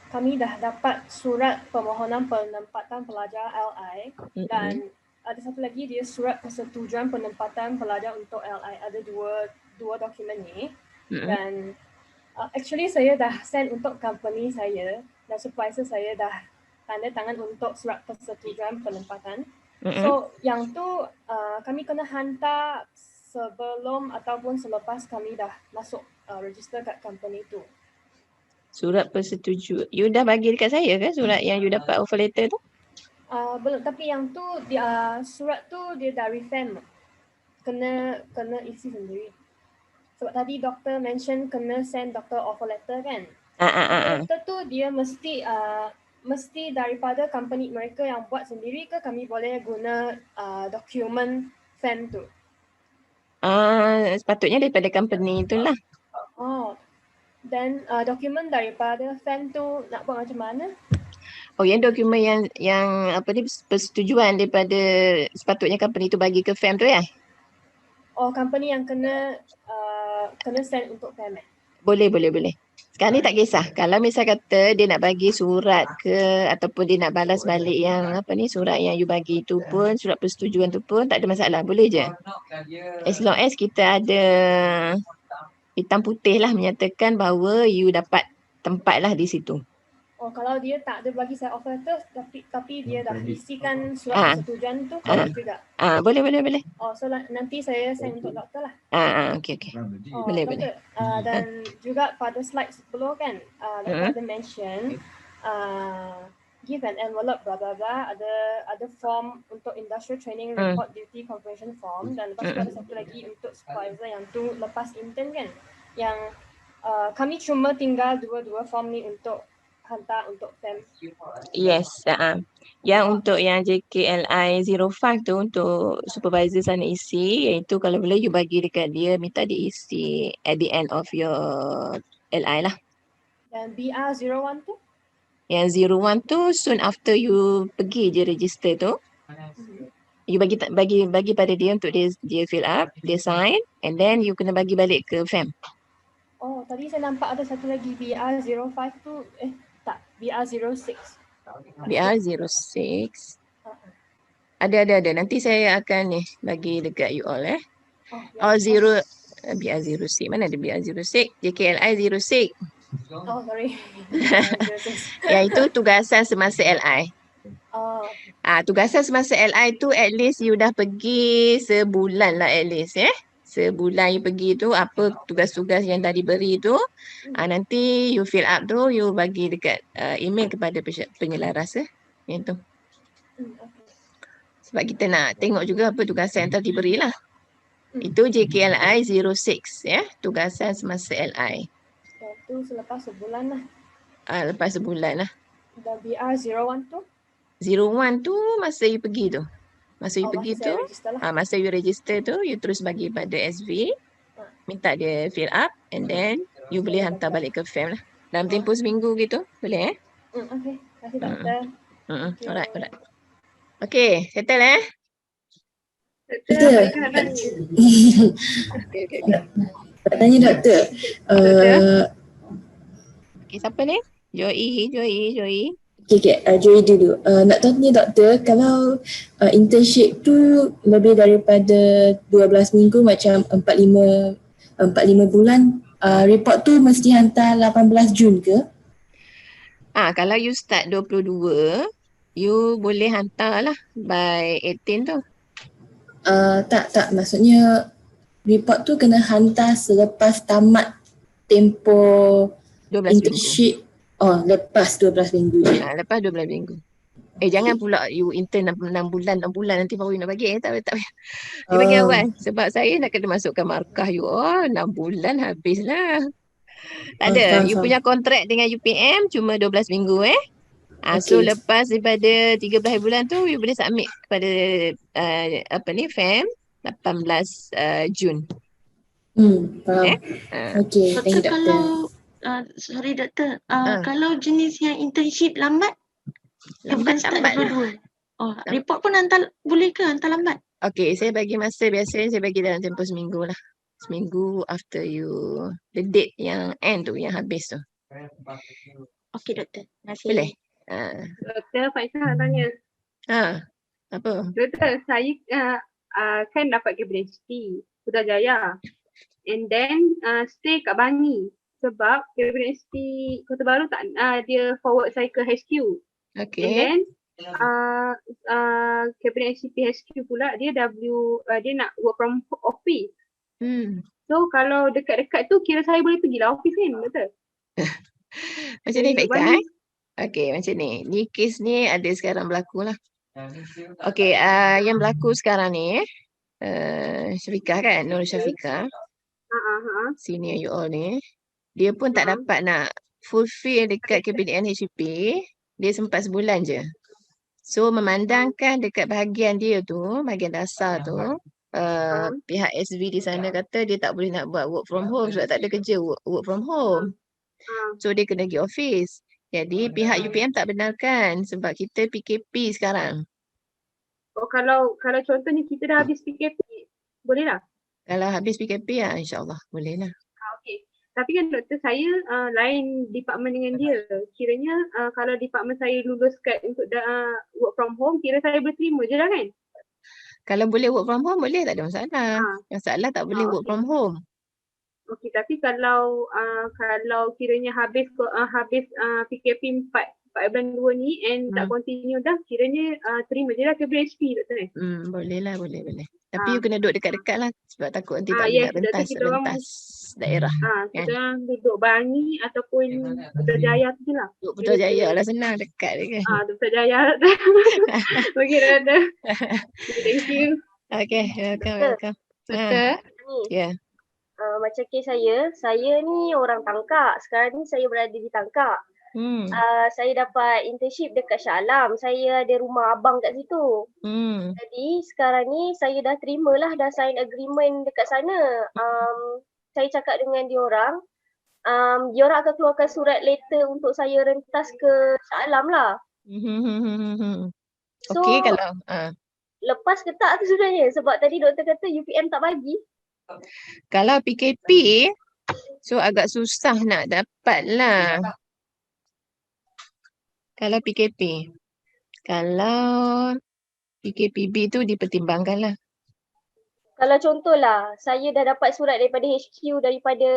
kami dah dapat surat permohonan penempatan pelajar LI dan ada satu lagi dia surat persetujuan penempatan pelajar untuk LI. Ada dua dokumen ni dan actually saya dah send untuk company saya dan supervisor saya dah tanda tangan untuk surat persetujuan penempatan. So yang tu kami kena hantar sebelum ataupun selepas kami dah masuk register kat company tu. Surat persetujuan. You dah bagi dekat saya ke surat yang you dapat offer letter tu? Belum, tapi yang tu surat tu dia dari FEM. Kena isi sendiri. Sebab tadi doktor mention kena send doktor offer letter kan. Letter tu dia mesti daripada company mereka yang buat sendiri ke kami boleh guna dokumen FEM tu? Sepatutnya daripada company itulah. Dan dokumen daripada FEM tu nak buat macam mana? Yang dokumen yang apa ni persetujuan daripada sepatutnya company tu bagi ke FEM tu ya? Company yang kena send untuk FEM. Boleh. Sekarang ni tak kisah. Kalau misal kata dia nak bagi surat ke ataupun dia nak balas balik yang apa ni surat yang you bagi tu pun, surat persetujuan tu pun tak ada masalah. Boleh je. As long as kita ada hitam putih lah menyatakan bahawa you dapat tempat lah di situ. Kalau dia tak ada bagi saya offer letter tapi dia dah isikan surat persetujuan tu boleh juga. Boleh. So nanti saya send untuk doktor lah. Okey. Boleh. Dan juga pada slide sebelum kan doktor ada mention give an envelope bla bla bla, ada form untuk industrial training report duty confirmation form, dan lepas tu ada satu lagi untuk supervisor yang tu lepas intern kan, yang kami cuma tinggal dua form ni untuk hantar untuk FEM. Yes, yang untuk yang JKLI 05 tu untuk supervisor sana isi, iaitu kalau boleh you bagi dekat dia, minta dia isi at the end of your LI lah. Dan BR01 tu? Yang 01 tu soon after you pergi je register tu, you bagi pada dia untuk dia fill up, dia sign, and then you kena bagi balik ke FEM. Oh, tadi saya nampak ada satu lagi BR05 tu, tak, BR06. BR06. Ada. Nanti saya akan bagi dekat you all BR06. Mana ada BR06? JKLI 06. Oh, sorry. Yang itu tugasan semasa LI. Oh. Tugasan semasa LI tu at least you dah pergi sebulan lah at least Sebulan you pergi tu, apa tugas-tugas yang dah diberi tu, nanti you fill up tu, you bagi dekat email kepada penyelaras yang tu. Sebab kita nak tengok juga apa tugasan yang telah diberi lah. Itu JKLI 06 tugasan semasa LI. Itu selepas sebulan lah. Lepas sebulan lah. Dan BR01 tu? 01 tu masa you pergi tu. Masa you pergi tu, masa you register tu, you terus bagi pada SV, minta dia fill up, and then you boleh hantar balik ke FEM lah. Dalam tempoh seminggu gitu, boleh Okay, terima kasih doktor. Alright. Okay, settle Doktor. Nak tanya doktor. Okay, siapa ni? Joy. Okay, Joy dulu. Nak tanya doktor, kalau internship tu lebih daripada 12 minggu, macam 45 bulan, report tu mesti hantar 18 Jun ke? Kalau you start 22, you boleh hantar lah by 18 tu. Tak, maksudnya report tu kena hantar selepas tamat tempoh 12 internship. minggu. Lepas 12 minggu je. Lepas 12 minggu. Jangan pula you intern 6 bulan nanti baru you nak bagi. Tak payah. You bagi awal. Sebab saya nak kena masukkan markah you. 6 bulan habislah. Tak ada. You punya kontrak dengan UPM cuma 12 minggu So lepas daripada 13 bulan tu you boleh submit kepada FEM 18 Jun. Faham. Okay, thank you doktor. Sorry doktor, kalau jenis yang internship lambat bukan start 22. Report pun boleh ke hantar lambat? Okay, saya bagi masa, biasanya saya bagi dalam tempoh seminggu lah. Seminggu after you, the date yang end tu, yang habis tu. Okay doktor, terima kasih. Boleh? Doktor, Faizal nak tanya. Apa? Doktor, saya kan dapat cabinet HP, Putrajaya. And then stay kat Bangi. Sebab cabinet HP Kota Baru tak, dia forward saya ke HQ. Okay. And then cabinet HP HQ pula dia dia nak work from office. So kalau dekat-dekat tu kira saya boleh pergi lah office kan, betul? Macam ni Faizal. Okay, macam ni. Ni kes ni ada sekarang berlaku lah. Okay, yang berlaku sekarang ni Syafiqah kan, Nur Syafiqah. Senior you all ni. Dia pun tak dapat nak fulfill dekat KPDN HCP. Dia sempat sebulan je. So memandangkan dekat bahagian dia tu, bahagian dasar tu, pihak SV di sana kata dia tak boleh nak buat work from home sebab tak ada kerja work from home. So dia kena pergi office. Jadi pihak UPM tak benarkan sebab kita PKP sekarang. Kalau contohnya kita dah habis PKP, boleh lah? Kalau habis PKP insyaAllah boleh lah. Okay. Tapi kan doktor, saya lain department dengan dia. Kiranya kalau department saya luluskan untuk work from home, kira saya boleh terima je lah kan? Kalau boleh work from home boleh, tak ada masalah. Masalah tak boleh work from home. Okey, tapi kalau kiranya habis PKP bulan 2 ni and tak continue dah, kiranya terima je lah ke BHP doktor. Boleh lah, boleh. Tapi you kena duduk dekat-dekat lah sebab takut nanti tak boleh yes, nak rentas kita orang daerah. kita orang duduk Bangi ataupun Putrajaya tu je lah. Duduk Putrajaya lah senang, dekat je kan. Putrajaya. Okey dah. Thank you. Okay, welcome. Doktor, Ya. macam kes saya ni orang Tangkak. Sekarang ni saya berada di Tangkak. Saya dapat internship dekat Shah Alam. Saya ada rumah abang kat situ. Jadi sekarang ni saya dah terima lah, dah sign agreement dekat sana. Saya cakap dengan diorang, diorang akan keluarkan surat letter untuk saya rentas ke Shah Alam lah. So, Okey kalau lepas ke tak tu sebenarnya? Sebab tadi doktor kata UPM tak bagi. kalau PKP so agak susah nak dapat lah. Kalau PKP. Kalau PKPB tu dipertimbangkan lah. Kalau contohlah, saya dah dapat surat daripada HQ daripada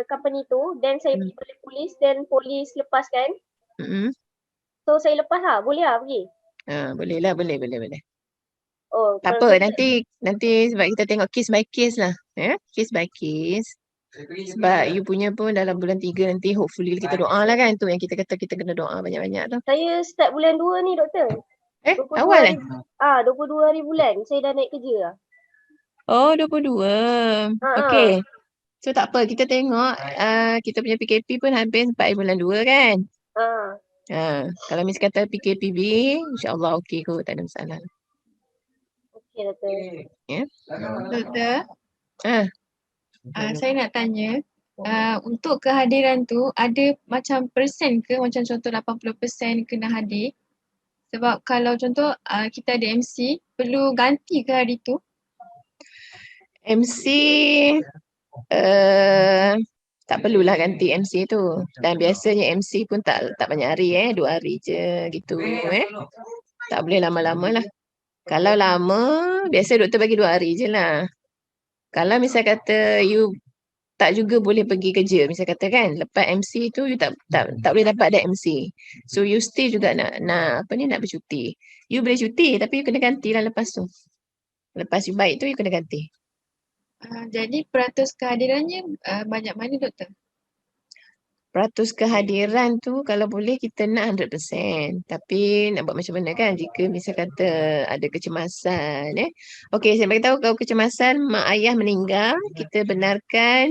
company tu, then saya pergi balik polis, then polis lepaskan. So saya lepas lah, boleh lah pergi? Boleh lah, boleh. Oh, Tak apa, nanti sebab kita tengok case by case lah. Case by case. Sebab you punya pun dalam bulan 3 nanti hopefully kita doa lah kan. Tu yang kita kata kita kena doa banyak-banyak tu. Saya start bulan 2 ni doktor. Awal 22 hari bulan, saya dah naik kerja lah. Oh, 22. Okey. So tak apa, kita tengok kita punya PKP pun habis 4 bulan 2 kan. Kalau Miss kata PKPB, insyaAllah okey kot, tak ada masalah. Okey doktor. Ya. Doktor, saya nak tanya, untuk kehadiran tu ada macam persen ke, macam contoh 80% kena hadir? Sebab kalau contoh kita ada MC, perlu ganti ke hari tu? MC tak perlulah ganti MC tu. Dan biasanya MC pun tak banyak hari 2 hari je gitu Tak boleh lama-lama lah. Kalau lama, biasa doktor bagi 2 hari je lah. Kalau misal kata you tak juga boleh pergi kerja, misal kata kan, lepas MC tu you tak boleh dapat ada MC. So you still juga nak bercuti. You boleh cuti tapi you kena gantilah lepas tu. Lepas you baik tu you kena ganti. Jadi peratus kehadirannya banyak mana doktor? Peratus kehadiran tu kalau boleh kita nak 100%. Tapi nak buat macam mana kan jika misal kata ada kecemasan Okey, saya bagi tahu kalau kecemasan mak ayah meninggal, kita benarkan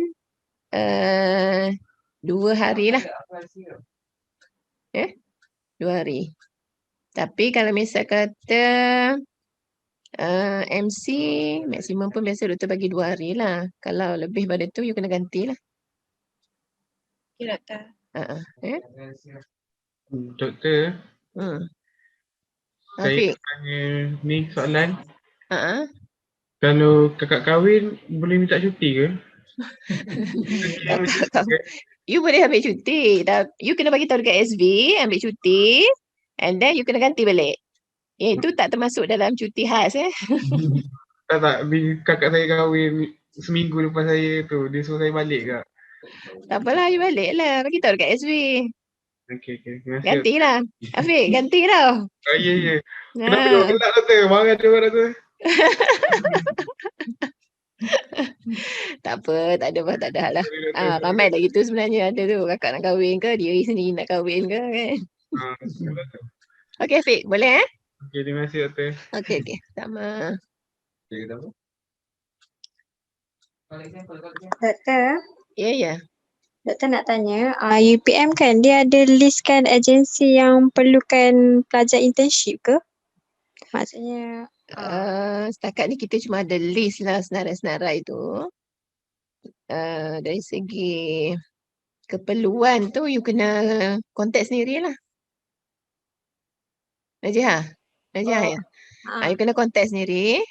2 hari lah. 2 hari. Tapi kalau misal kata MC maksimum pun biasa doktor bagi 2 hari lah. Kalau lebih pada tu you kena gantilah. Okay doktor. Doktor, saya tanya ni soalan. Kalau kakak kahwin boleh minta cuti ke? You boleh ambil cuti. You kena bagi tahu dekat SB, ambil cuti and then you kena ganti balik. Itu tak termasuk dalam cuti khas Tak, kakak saya kahwin seminggu lepas saya tu, dia suruh saya balik kak. Tak apalah, you balik lah. Bagi tahu dekat SB. Okey. Gantilah. Afiq, ganti tau. Ya. Kenapa dia gelak doktor? Marah dia orang doktor. Tak apa, tak ada hal lah. Ramai lagi tu sebenarnya ada tu. Kakak nak kahwin ke, diri sendiri nak kahwin ke kan. Okey Afiq, boleh Okey, terima kasih doktor. Okey. Sama. Doktor, Ya. doktor nak tanya, UPM kan dia ada listkan agensi yang perlukan pelajar internship ke? Maksudnya Setakat ni kita cuma ada list lah senarai-senarai tu. Dari segi keperluan tu you kena contact sendirilah. Najihah ya. You kena contact sendiri.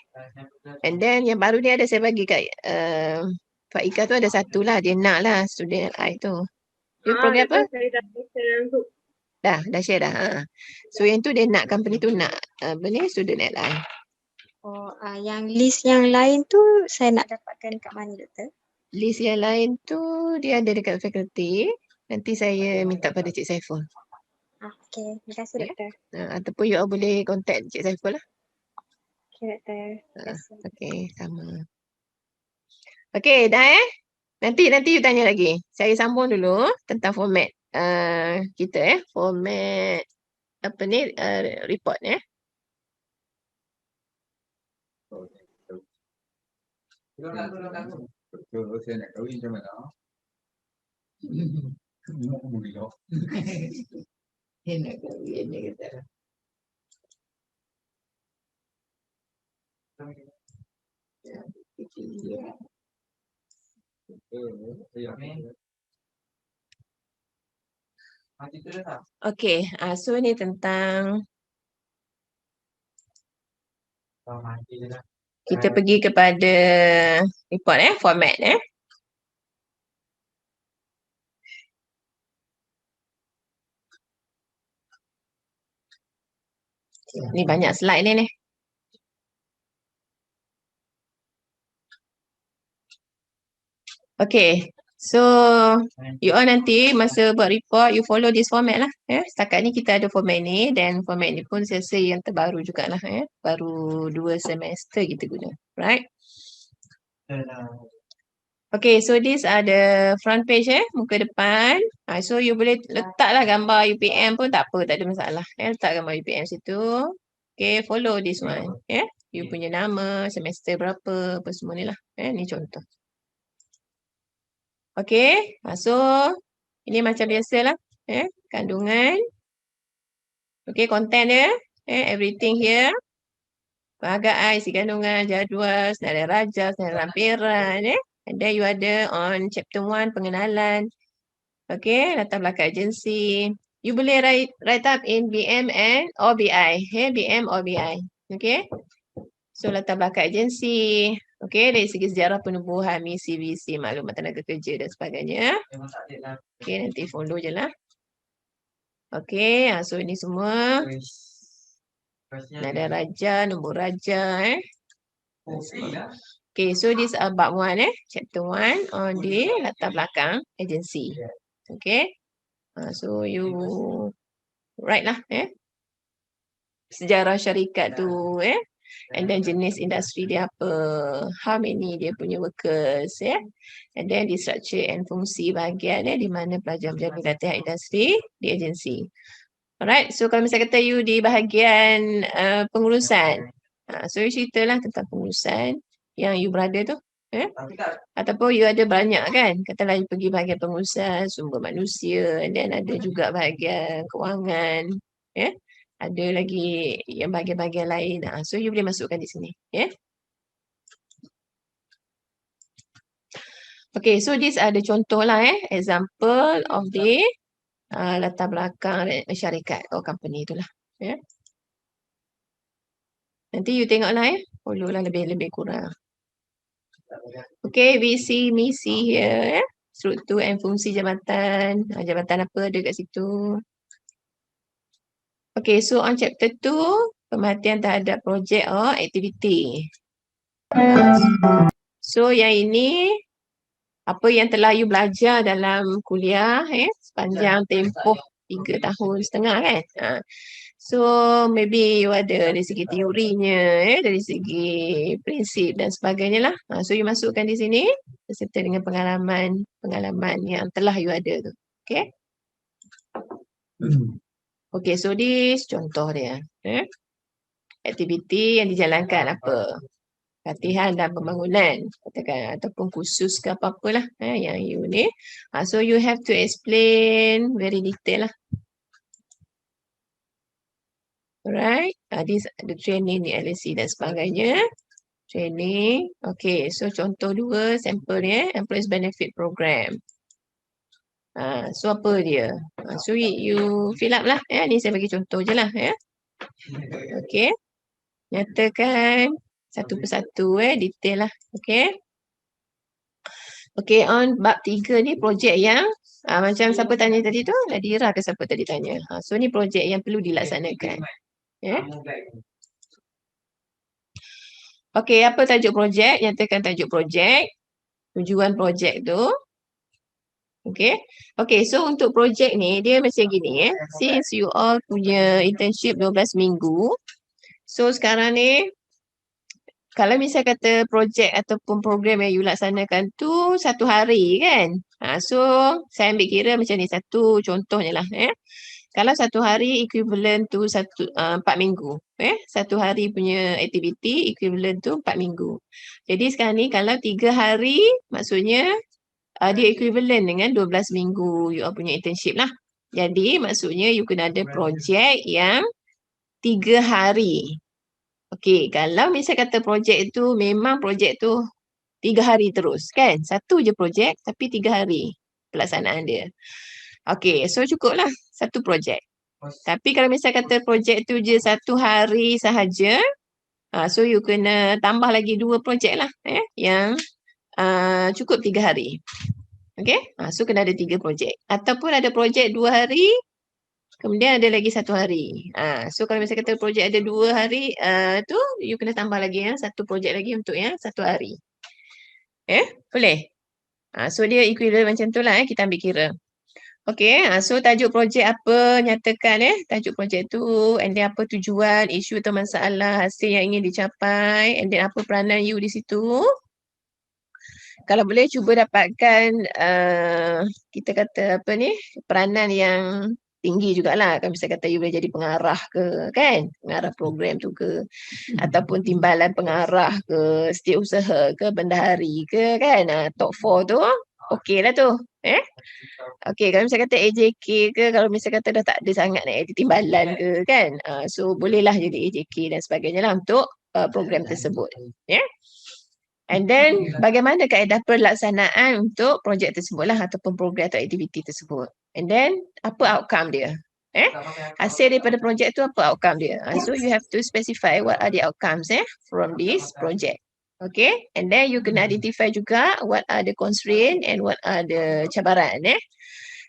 And then yang baru ni ada saya bagi kat Pak Ika tu ada satu lah, dia nak lah student LI tu. You program apa? Saya dah Dah share dah. So yang tu dia nak, company tu nak student LI. yang list yang lain tu saya nak dapatkan kat mana doktor? List yang lain tu dia ada dekat fakulti. Nanti saya minta pada Cik Saiful. Okay, terima kasih Doktor. Ataupun you all boleh contact Cik Saiful lah. Okay Doktor, terima kasih. Okay, sama. Okay, dah Nanti you tanya lagi. Saya sambung dulu tentang format kita format apa ni report Betul, saya nak kahwin macam mana? Nak boleh. Dia nak kahwin dia kata. Okay, so ni tentang kita pergi kepada report format Ni banyak slide ni. Okay, so you all nanti masa buat report, you follow this format lah. Setakat ni kita ada format ni dan format ni pun saya rasa yang terbaru jugalah. Baru 2 semester kita guna. Right? Okay, so this ada front page muka depan. So you boleh letaklah gambar UPM pun tak apa, tak ada masalah. Letak gambar UPM situ. Okay, follow this one. You punya nama, semester berapa, apa semua ni lah. Ni contoh. Okay, so ini macam biasalah. Kandungan. Okay, content dia. Everything here. Penghargaan, isi kandungan, jadual, senarai raja, senarai lampiran. And then you ada on chapter 1, pengenalan. Okay, latar belakang agensi. You boleh write up in BM and or BI. BM or BI. Okay. So latar belakang agensi. Okay, dari segi sejarah penubuhan, misi, visi, maklumat tenaga kerja dan sebagainya. Okay, nanti follow je lah. Okay, so ini semua. Nada raja, nombor raja. Okay, so this bab 1 chapter 1 on the latar belakang agensi. Okay. So you write lah sejarah syarikat tu and then jenis industri dia apa, how many dia punya workers and then the structure and fungsi bahagian di mana pelajar menjadi latihan industri di agensi. Alright, so kalau misalnya kata you di bahagian pengurusan, so you ceritalah tentang pengurusan yang you berada tu. Ataupun you ada banyak kan, katalah you pergi bahagian pengurusan, sumber manusia, and then ada juga bahagian kewangan, ada lagi yang bahagian-bahagian lain. So you boleh masukkan di sini. Okay, so this ada contoh lah example of the latar belakang syarikat atau company itulah. Nanti you tengoklah follow lah lebih kurang. Okay, visi, misi here struktur and fungsi jabatan. Jabatan apa ada kat situ. Okay, so on chapter 2, pemerhatian terhadap projek or aktiviti. So yang ini apa yang telah you belajar dalam kuliah sepanjang tempoh 3.5 tahun kan. So maybe you ada dari segi teorinya, dari segi prinsip dan sebagainya lah. So you masukkan di sini beserta dengan pengalaman yang telah you ada tu. Okay. Okay, so this contoh dia. Aktiviti yang dijalankan apa? Latihan dan pembangunan katakan ataupun kursus ke apa-apalah yang you ni. So you have to explain very detail lah. Alright, this the training ni LSC dan sebagainya. Training. Okay, so contoh 2 sampel ni Employees Benefit Program. So apa dia? So you fill up lah. Ni saya bagi contoh je lah. Okay. Nyatakan satu persatu detail lah. Okay. Okay, on bab 3 ni projek yang macam siapa tanya tadi tu, Nadira ke siapa tadi tanya. So ni projek yang perlu dilaksanakan. Okay, apa tajuk projek? Nyatakan tajuk projek, tujuan projek tu. Okay. Okay, so untuk projek ni dia macam gini Since you all punya internship 12 minggu. So sekarang ni kalau misal kata projek ataupun program yang you laksanakan tu 1 hari kan. So saya ambil kira macam ni, satu contohnya lah. Kalau 1 hari equivalent tu 4 minggu. 1 hari punya aktiviti equivalent tu 4 minggu. Jadi sekarang ni kalau 3 hari maksudnya dia equivalent dengan 12 minggu you all punya internship lah. Jadi maksudnya you kena ada projek yang 3 hari. Okey, kalau misal kata projek tu memang projek tu 3 hari terus kan. Satu je projek tapi 3 hari pelaksanaan dia. Okey, so cukuplah satu projek. Tapi kalau misal kata projek tu je 1 hari sahaja, so you kena tambah lagi 2 projek lah yang cukup 3 hari. Okay, so kena ada 3 projek. Ataupun ada projek 2 hari, kemudian ada lagi 1 hari. So kalau misalnya kata projek ada 2 hari, tu you kena tambah lagi satu projek lagi untuk yang 1 hari. Boleh? So dia equivalent macam tu lah kita ambil kira. Okay, so tajuk projek apa, nyatakan tajuk projek tu, and then apa tujuan, isu atau masalah, hasil yang ingin dicapai, and then apa peranan you di situ. Kalau boleh cuba dapatkan kita kata apa ni, peranan yang tinggi jugalah. Kan bisa kata you boleh jadi pengarah ke kan, pengarah program tu ke, ataupun timbalan pengarah ke, setiausaha ke, bendahari ke kan, top 4 tu okey lah tu. Okey, kalau misalnya kata AJK ke, kalau misalnya kata dah tak ada sangat nak jadi timbalan ke kan, so bolehlah jadi AJK dan sebagainya lah untuk program tersebut. And then bagaimana kaedah pelaksanaan untuk projek tersebut lah ataupun program atau aktiviti tersebut. And then apa outcome dia? Hasil daripada projek tu apa outcome dia? So you have to specify what are the outcomes from this project. Okay, and then you kena identify juga what are the constraint and what are the cabaran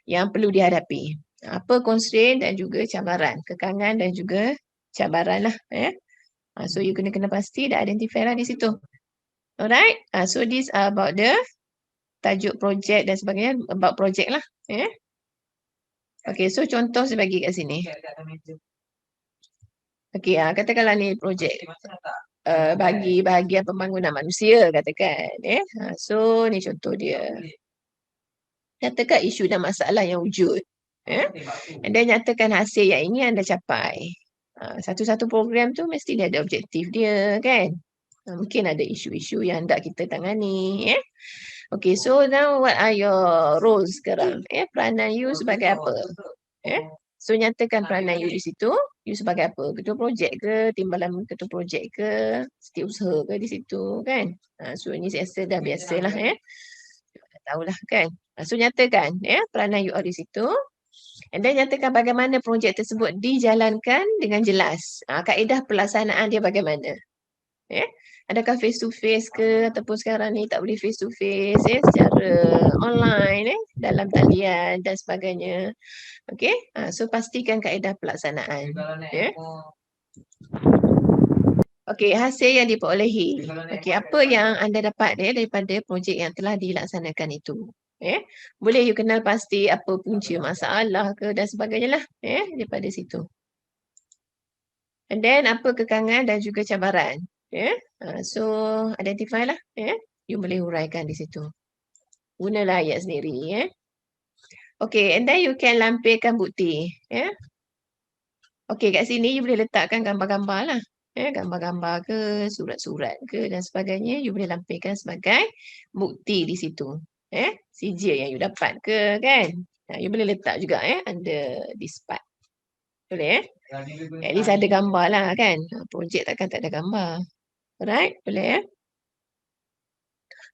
yang perlu dihadapi. Apa constraint dan juga cabaran, kekangan dan juga cabaran lah. So you kena pasti dah identify lah di situ. Alright, so this are about the tajuk projek dan sebagainya, about projek lah. Okay, so contoh saya bagi kat sini. Okay, katakanlah ni projek bagi bahagian pembangunan manusia katakan. So ni contoh dia. Nyatakan isu dan masalah yang wujud. And then nyatakan hasil yang ingin anda capai. Satu-satu program tu mesti dia ada objektif dia kan. Mungkin ada isu-isu yang hendak kita tangani. Okay, so now what are your roles sekarang? Peranan you sebagai apa? So nyatakan peranan you di situ. You sebagai apa? Ketua projek ke? Timbalan ketua projek ke? Setiausaha ke di situ kan? So ini saya rasa dah biasalah. Dah tahulah kan? So nyatakan peranan you di situ. And then nyatakan bagaimana projek tersebut dijalankan dengan jelas. Kaedah pelaksanaan dia bagaimana? Adakah face to face ke, ataupun sekarang ni tak boleh face to face secara online dalam talian dan sebagainya. Okay, so pastikan kaedah pelaksanaan. Okay, hasil yang diperolehi. Okay, apa yang anda dapat daripada projek yang telah dilaksanakan itu. Boleh you kenal pasti apa punca masalah ke dan sebagainya lah daripada situ. And then apa kekangan dan juga cabaran. So identify lah. You boleh huraikan di situ. Gunalah ayat sendiri. Okay, and then you can lampirkan bukti. Okay, kat sini you boleh letakkan gambar-gambar lah. Gambar-gambar ke, surat-surat ke dan sebagainya. You boleh lampirkan sebagai bukti di situ. CJ yang you dapat ke kan. You boleh letak juga under this part. Boleh at least ada gambar lah kan. Projek takkan tak ada gambar. Alright, boleh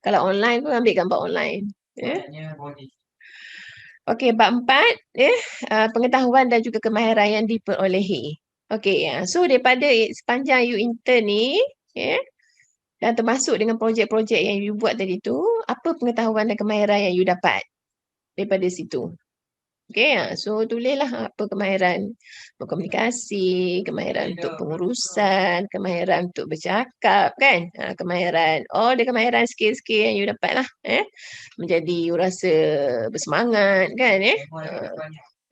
Kalau online pun ambil gambar online. Okey, bab 4 pengetahuan dan juga kemahiran yang diperolehi. Okey, so daripada sepanjang you intern ni dan termasuk dengan projek-projek yang you buat tadi tu, apa pengetahuan dan kemahiran yang you dapat daripada situ? Okay, so tulislah apa kemahiran berkomunikasi, kemahiran untuk pengurusan, kemahiran untuk bercakap kan. Kemahiran, all the kemahiran skill-skill yang you dapat lah. Menjadi you rasa bersemangat kan.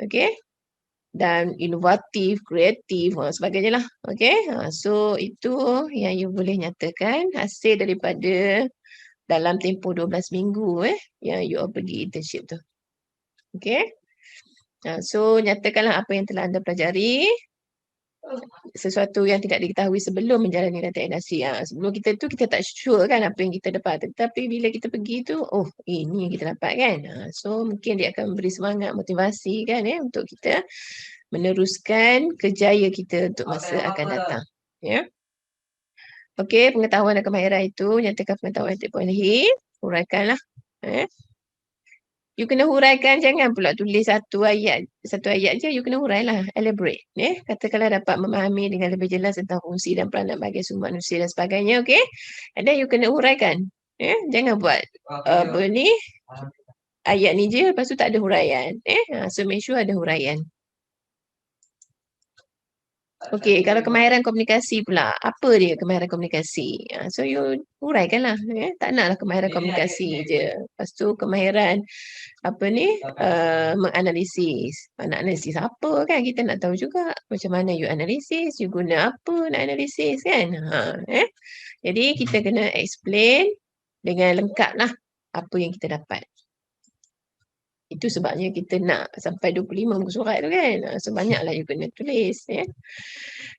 Okay. Dan inovatif, kreatif, sebagainya lah. Okay, so itu yang you boleh nyatakan hasil daripada dalam tempoh 12 minggu yang you pergi internship tu. Okay. So nyatakanlah apa yang telah anda pelajari, sesuatu yang tidak diketahui sebelum menjalani latihan industri. Sebelum kita tu kita tak sure kan apa yang kita dapat, tetapi bila kita pergi tu, oh ini yang kita dapat kan. So mungkin dia akan memberi semangat, motivasi kan untuk kita meneruskan kerjaya kita untuk masa akan datang. Ya. Okey, pengetahuan dan kemahiran itu, nyatakan pengetahuan yang terpenuhi, huraikanlah. You kena huraikan, jangan pula tulis satu ayat je, you kena hurailah, elaborate. Katakanlah dapat memahami dengan lebih jelas tentang fungsi dan peranan bahagian sumber manusia dan sebagainya, okey? And then you kena huraikan. Jangan buat ayat ni je, lepas tu tak ada huraian. So make sure ada huraian. Okey, kalau kemahiran komunikasi pula, apa dia kemahiran komunikasi? So you huraikanlah. Tak naklah kemahiran komunikasi je. Lepas tu kemahiran menganalisis. Nak analisis apa kan? Kita nak tahu juga macam mana you analisis, you guna apa nak analisis kan? Jadi kita kena explain dengan lengkap lah apa yang kita dapat. Itu sebabnya kita nak sampai 25 muka surat tu kan. Sebanyaklah you kena tulis.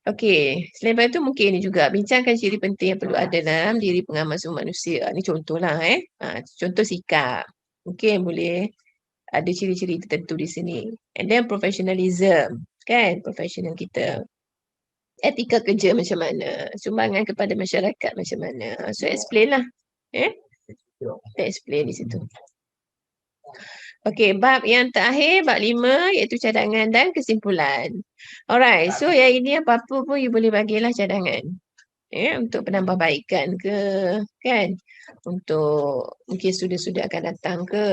Okey, selain daripada itu mungkin ini juga bincangkan ciri penting yang perlu ada dalam diri pengamal sumber manusia. Ini contohlah. Contoh sikap. Mungkin boleh ada ciri-ciri tertentu di sini. And then professionalism. Kan, profesional kita. Etika kerja macam mana. Sumbangan kepada masyarakat macam mana. So explain lah. Kita explain di situ. Okey, bab yang terakhir, bab 5 iaitu cadangan dan kesimpulan. Alright, so yang ini apa-apa pun you boleh bagilah cadangan. Untuk penambahbaikan ke, kan? Untuk mungkin sudut-sudut akan datang ke,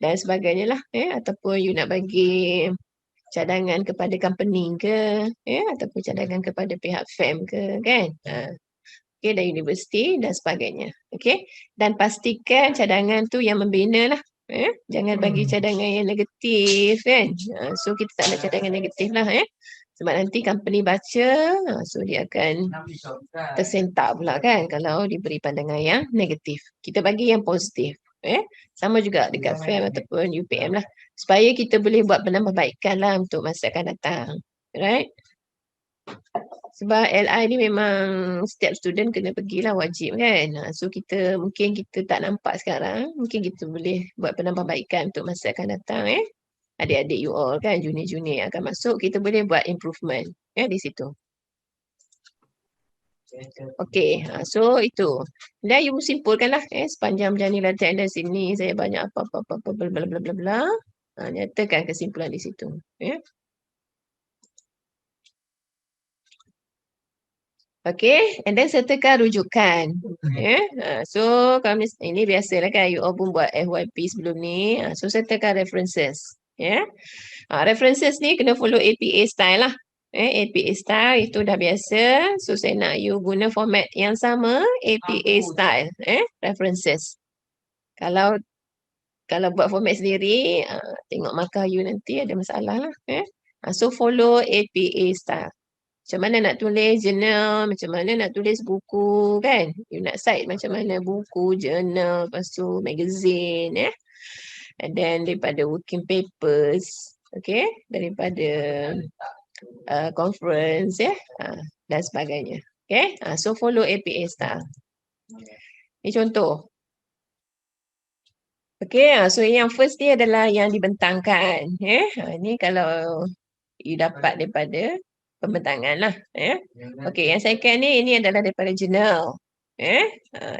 dan sebagainya lah. Ataupun you nak bagi cadangan kepada company ke, ataupun cadangan kepada pihak firm ke, kan? Okay, dan universiti dan sebagainya. Okay, dan pastikan cadangan tu yang membina lah. Jangan bagi cadangan yang negatif kan. So kita tak nak cadangan negatif lah. Sebab nanti company baca, so dia akan tersentak pula kan kalau diberi pandangan yang negatif. Kita bagi yang positif. Sama juga dekat FEM ataupun UPM lah. Supaya kita boleh buat penambahbaikan lah untuk masa akan datang. Right? Sebab LI ni memang setiap student kena pergilah wajib kan. So mungkin kita tak nampak sekarang. Mungkin kita boleh buat penambahbaikan untuk masa akan datang. Adik-adik you all kan, junior-junior yang akan masuk, kita boleh buat improvement di situ. Okay, so itu. Dan you simpulkan lah sepanjang berjalanan latihan dari sini saya banyak apa-apa bla bla bla bla bla. Nyatakan kesimpulan di situ. Okay, and then sertakan rujukan. So kalau ini biasalah kan, you all pun buat FYP sebelum ni. So sertakan references. References ni kena follow APA style lah. APA style itu dah biasa. So saya nak you guna format yang sama, APA style. References. Kalau buat format sendiri, tengok markah you nanti ada masalah lah. So follow APA style. Macam mana nak tulis jurnal, macam mana nak tulis buku kan. You nak cite macam mana buku, jurnal, lepas tu magazine. And then daripada working papers, okay, daripada conference dan sebagainya. Okay, so follow APA style. Ini contoh. Okay, so yang first ni adalah yang dibentangkan. Ini kalau you dapat daripada pembentangan lah. Okay, yang second ni, ini adalah daripada jurnal.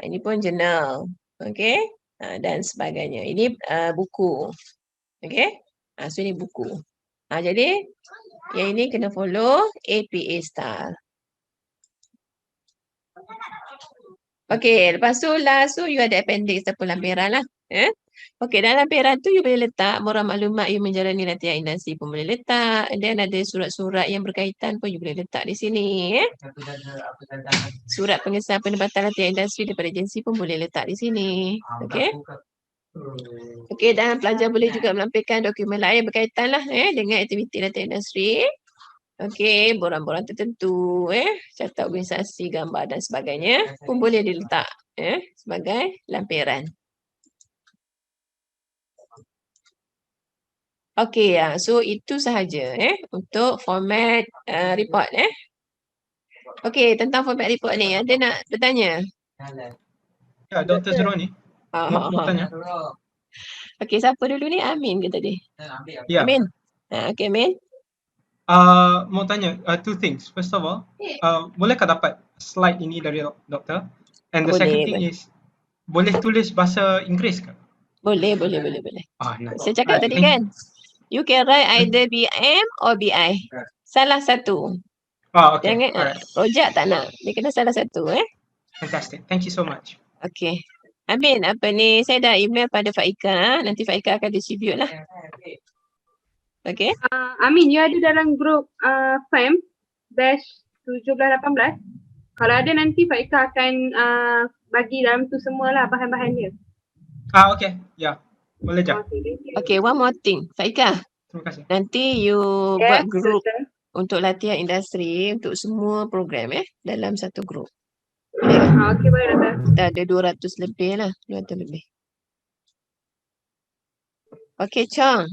Ini pun jurnal. Okay, dan sebagainya. Ini buku. Okay, so ini buku. Jadi, yang ini kena follow APA style. Okay, lepas tu last tu you ada appendix ataupun lampiran lah. Okey, dalam lampiran tu you boleh letak borang maklumat you menjalani latihan industri pun boleh letak. And then ada surat-surat yang berkaitan pun you boleh letak di sini. Surat pengesahan penempatan latihan industri daripada agensi pun boleh letak di sini. Okey. Okey, dan pelajar boleh juga melampirkan dokumen lain berkaitan lah dengan aktiviti latihan industri. Okey, borang-borang tertentu, catat organisasi, gambar dan sebagainya pun boleh diletak sebagai lampiran. Okey, so itu sahaja untuk format report. Okey, tentang format report ni ada nak bertanya? Ya, Dr. Zuroni. Mau tanya. Okey, siapa dulu ni? Amin ke tadi? Ya. Amin. Okey, Amin. Mau tanya two things. First of all, bolehkah dapat slide ini dari doktor? And the second thing is, boleh tulis bahasa Inggeris ke? Boleh. Nice. Saya cakap tadi kan, you can write either BM or BI. Salah satu. Okay. Jangan projek tak nak. Dia kena salah satu. Fantastic. Thank you so much. Okay. Amin, apa ni, saya dah email pada Faika. Nanti Faika akan distribute lah. Okay. Amin, you ada dalam grup FAM batch 17-18. Kalau ada nanti Faika akan bagi dalam tu semualah bahan-bahan dia. Okay. Ya. Boleh je. Okay, one more thing. Faika. Terima kasih. Nanti you buat grup untuk latihan industri untuk semua program dalam satu grup. Okay, boleh Doktor. Dah ada 200 lebih lah. 200 lebih. Okay, Chong.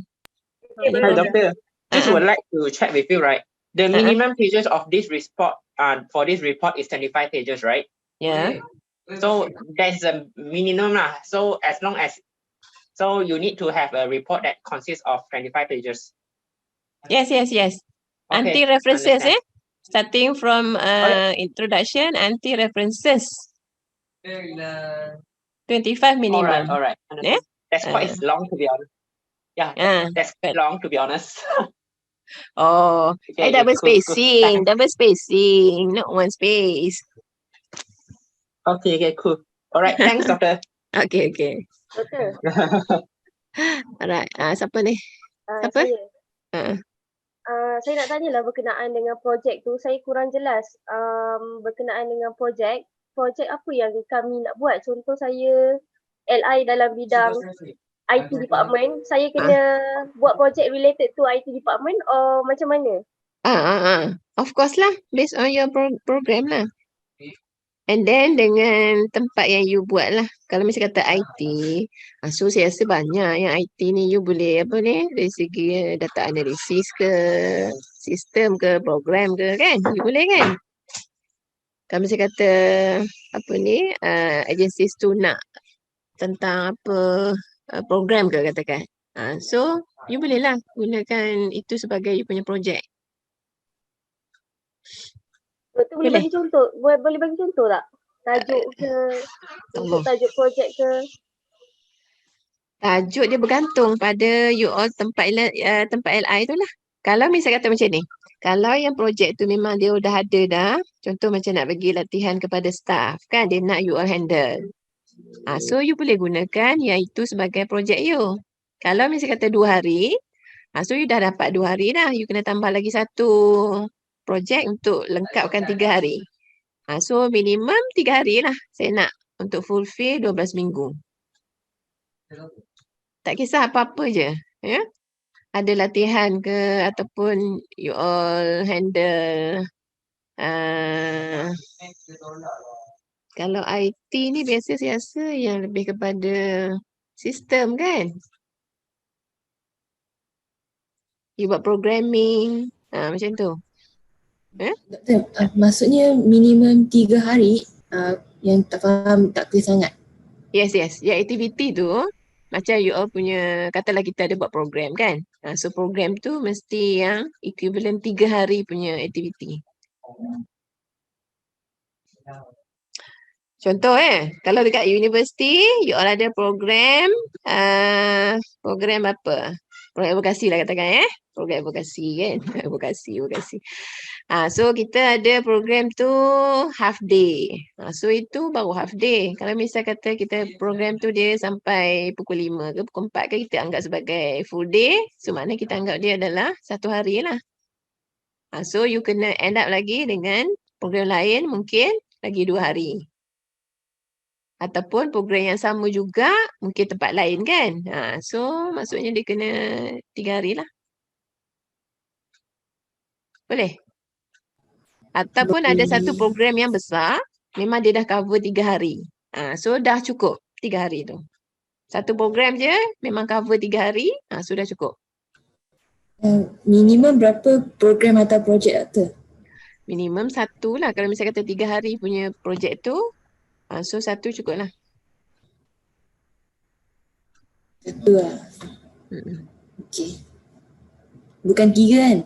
Hi, Doctor. Just would like to check with you, right? The minimum pages of this report for this report is 25 pages, right? Yeah. So that's the minimum lah. So as long as you need to have a report that consists of 25 pages. Yes. Okay, Anti-references, understand. Starting from introduction, anti-references. 25 minimum. All right. That's quite long to be honest. Yeah, that's quite long to be honest. Oh, Okay, double cool. spacing, not one space. Okay, cool. All right, thanks, Doctor. Okay. Doktor. Alright, siapa ni? Siapa? Saya nak tanyalah berkenaan dengan projek tu. Saya kurang jelas berkenaan dengan projek apa yang kami nak buat. Contoh saya LI dalam bidang IT department. Saya kena buat projek related to IT department or macam mana? Of course lah, based on your program lah. And then dengan tempat yang you buat lah. Kalau misalnya kata IT, so saya rasa banyak yang IT ni you boleh dari segi data analisis ke, sistem ke, program ke kan? You boleh kan? Kalau misalnya kata agensi tu nak tentang program ke katakan. So you boleh lah gunakan itu sebagai you punya projek. Doktor boleh bagi contoh? Boleh bagi contoh tak? Tajuk ke? Untuk tajuk projek ke? Tajuk dia bergantung pada you all tempat LI tu lah. Kalau misalnya kata macam ni, kalau yang projek tu memang dia dah ada dah, contoh macam nak bagi latihan kepada staff kan, dia nak you all handle. So you boleh gunakan yang itu sebagai projek you. Kalau misalnya kata 2 hari, so you dah dapat 2 hari dah, you kena tambah lagi 1 projek untuk lengkapkan 3 hari. So minimum 3 hari lah saya nak untuk fulfill 12 minggu. Tak kisah apa-apa je. Ya? Ada latihan ke ataupun you all handle. Kalau IT ni biasa saya rasa yang lebih kepada sistem kan. You buat programming. Macam tu. Doktor, maksudnya minimum 3 hari yang tak faham, tak clear sangat. Yes. Yang aktiviti tu macam you all punya, katalah kita ada buat program kan. So program tu mesti yang equivalent 3 hari punya aktiviti. Contoh kalau dekat universiti you all ada program program apa? Program advokasi lah katakan program advokasi kan. Advokasi. So kita ada program tu half day. So itu baru half day. Kalau misal kata kita program tu dia sampai pukul 5 ke pukul 4 ke, kita anggap sebagai full day. So maknanya kita anggap dia adalah 1 hari lah. So you kena end up lagi dengan program lain mungkin lagi 2 hari. Ataupun program yang sama juga mungkin tempat lain kan. So maksudnya dia kena 3 hari lah. Boleh? Ataupun ada satu program yang besar, memang dia dah cover 3 hari. So dah cukup 3 hari tu. Satu program je memang cover 3 hari, so dah cukup. Minimum berapa program atau projek tu? Minimum 1 lah. Kalau misalnya kata 3 hari punya projek tu, so 1 cukup lah. 1 lah. Okay. Bukan 3 kan?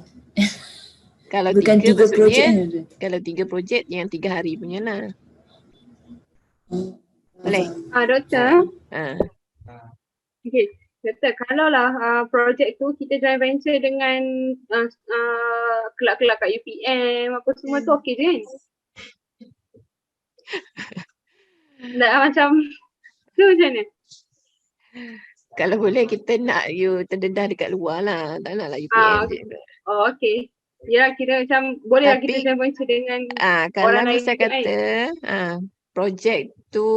Kalau bukan 3 projek kan? Kalau 3 projek yang 3 hari punya lah. Boleh? Doktor. Okay. Doktor, kalaulah projek tu kita joint venture dengan kelab-kelab kat UPM apa semua tu okey je kan? Tak macam tu macam mana? Kalau boleh kita nak you terdedah dekat luar lah. Tak naklah UPM je. Oh okey. Ya kira macam boleh lah kita joint venture dengan kalau orang lain misal juga kata projek tu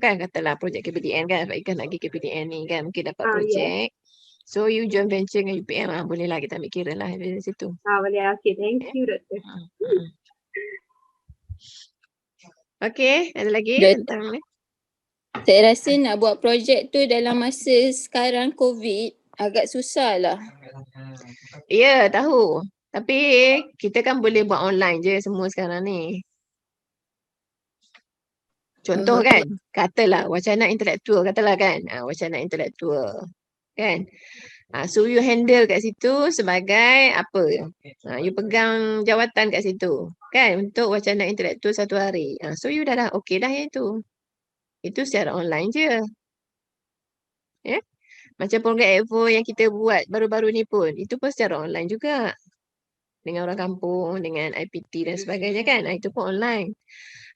kan, katalah projek KPDN kan, Pak Ikan nak pergi KPDN ni kan, mungkin dapat projek. So you joint venture dengan UPM boleh lah kita ambil kira lah dari situ. Boleh. Okay, thank you doktor. Okay, ada lagi tentang ni? Saya rasa nak buat projek tu dalam masa sekarang COVID agak susah lah. Ya, tahu. Tapi kita kan boleh buat online je semua sekarang ni. Contoh kan, katalah wacana intelektual, katalah kan, wacana intelektual kan. So you handle kat situ sebagai apa? You pegang jawatan kat situ kan untuk wacana intelektual 1 hari. So you dah okey dah yang itu. Itu secara online je. Ya. Macam program Evo yang kita buat baru-baru ni pun, itu pun secara online juga. Dengan orang kampung, dengan IPT dan sebagainya kan. Itu pun online.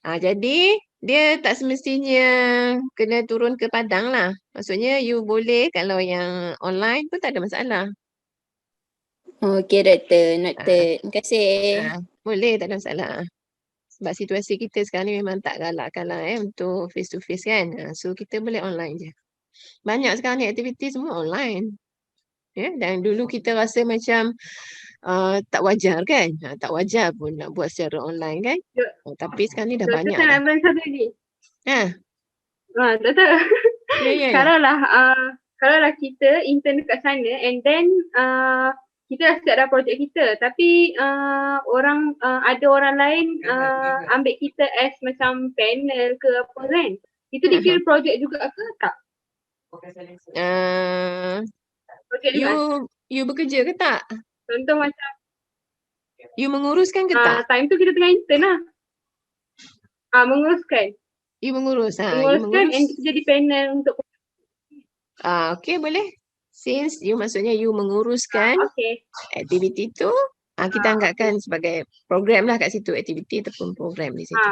Jadi dia tak semestinya kena turun ke padang lah. Maksudnya you boleh kalau yang online pun tak ada masalah. Okey doktor, noted. Terima kasih. Boleh, tak ada masalah. Sebab situasi kita sekarang ni memang tak galakkan lah untuk face to face kan. So kita boleh online je. Banyak sekarang ni aktiviti semua online. Dan dulu kita rasa macam tak wajar kan. Tak wajar pun nak buat secara online kan. Tapi sekarang ni dah banyak. Doktor nak bilang satu lagi. Doktor. Kalaulah kita intern dekat sana and then kita dah siap dah projek kita, tapi ada orang lain ambil kita as macam panel ke apa kan, itu dikira projek juga ke tak? You bekerja ke tak? Contoh macam you menguruskan ke tak? Time tu kita tengah intern lah. Menguruskan. You mengurus. Menguruskan and kita jadi panel untuk okay, boleh. Since you maksudnya you menguruskan aktiviti tu, kita anggapkan sebagai program lah kat situ, aktiviti ataupun program di situ.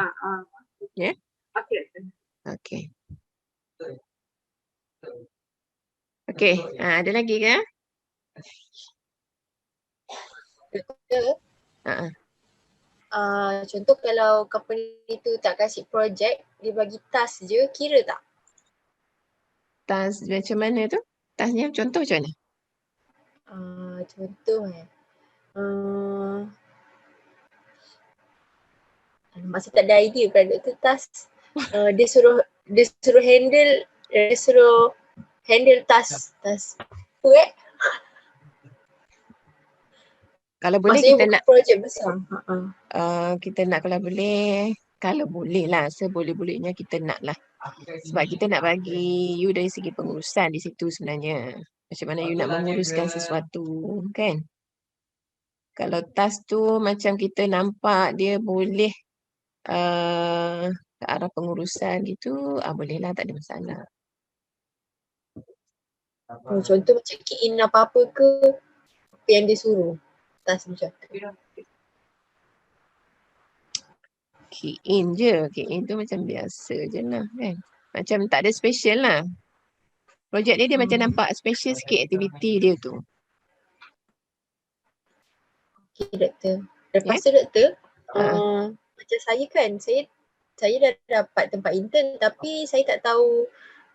Ya? Okay. Okay, ada lagi ke? Contoh kalau company tu tak kasih projek, dia bagi task je, kira tak? Task macam mana tu? Tasknya contoh macam mana? Contoh masih tak ada idea kan doktor. Task dia suruh handle task tu kalau boleh maksudnya kita nak projek besar. Kita nak kalau boleh lah, seboleh-bolehnya kita nak lah. Sebab kita nak bagi you dari segi pengurusan di situ sebenarnya. Macam mana you nak menguruskan sesuatu kan. Kalau task tu macam kita nampak dia boleh ke arah pengurusan gitu, boleh lah, tak ada masalah. Contoh macam key in apa-apa ke apa yang dia suruh. Tak macam tu. Key in je. Key in tu macam biasa je lah kan. Macam tak ada special lah. Projek dia macam nampak special sikit aktiviti dia tu. Okay, doktor. Lepas tu doktor, Ha. macam saya kan, saya dah dapat tempat intern tapi saya tak tahu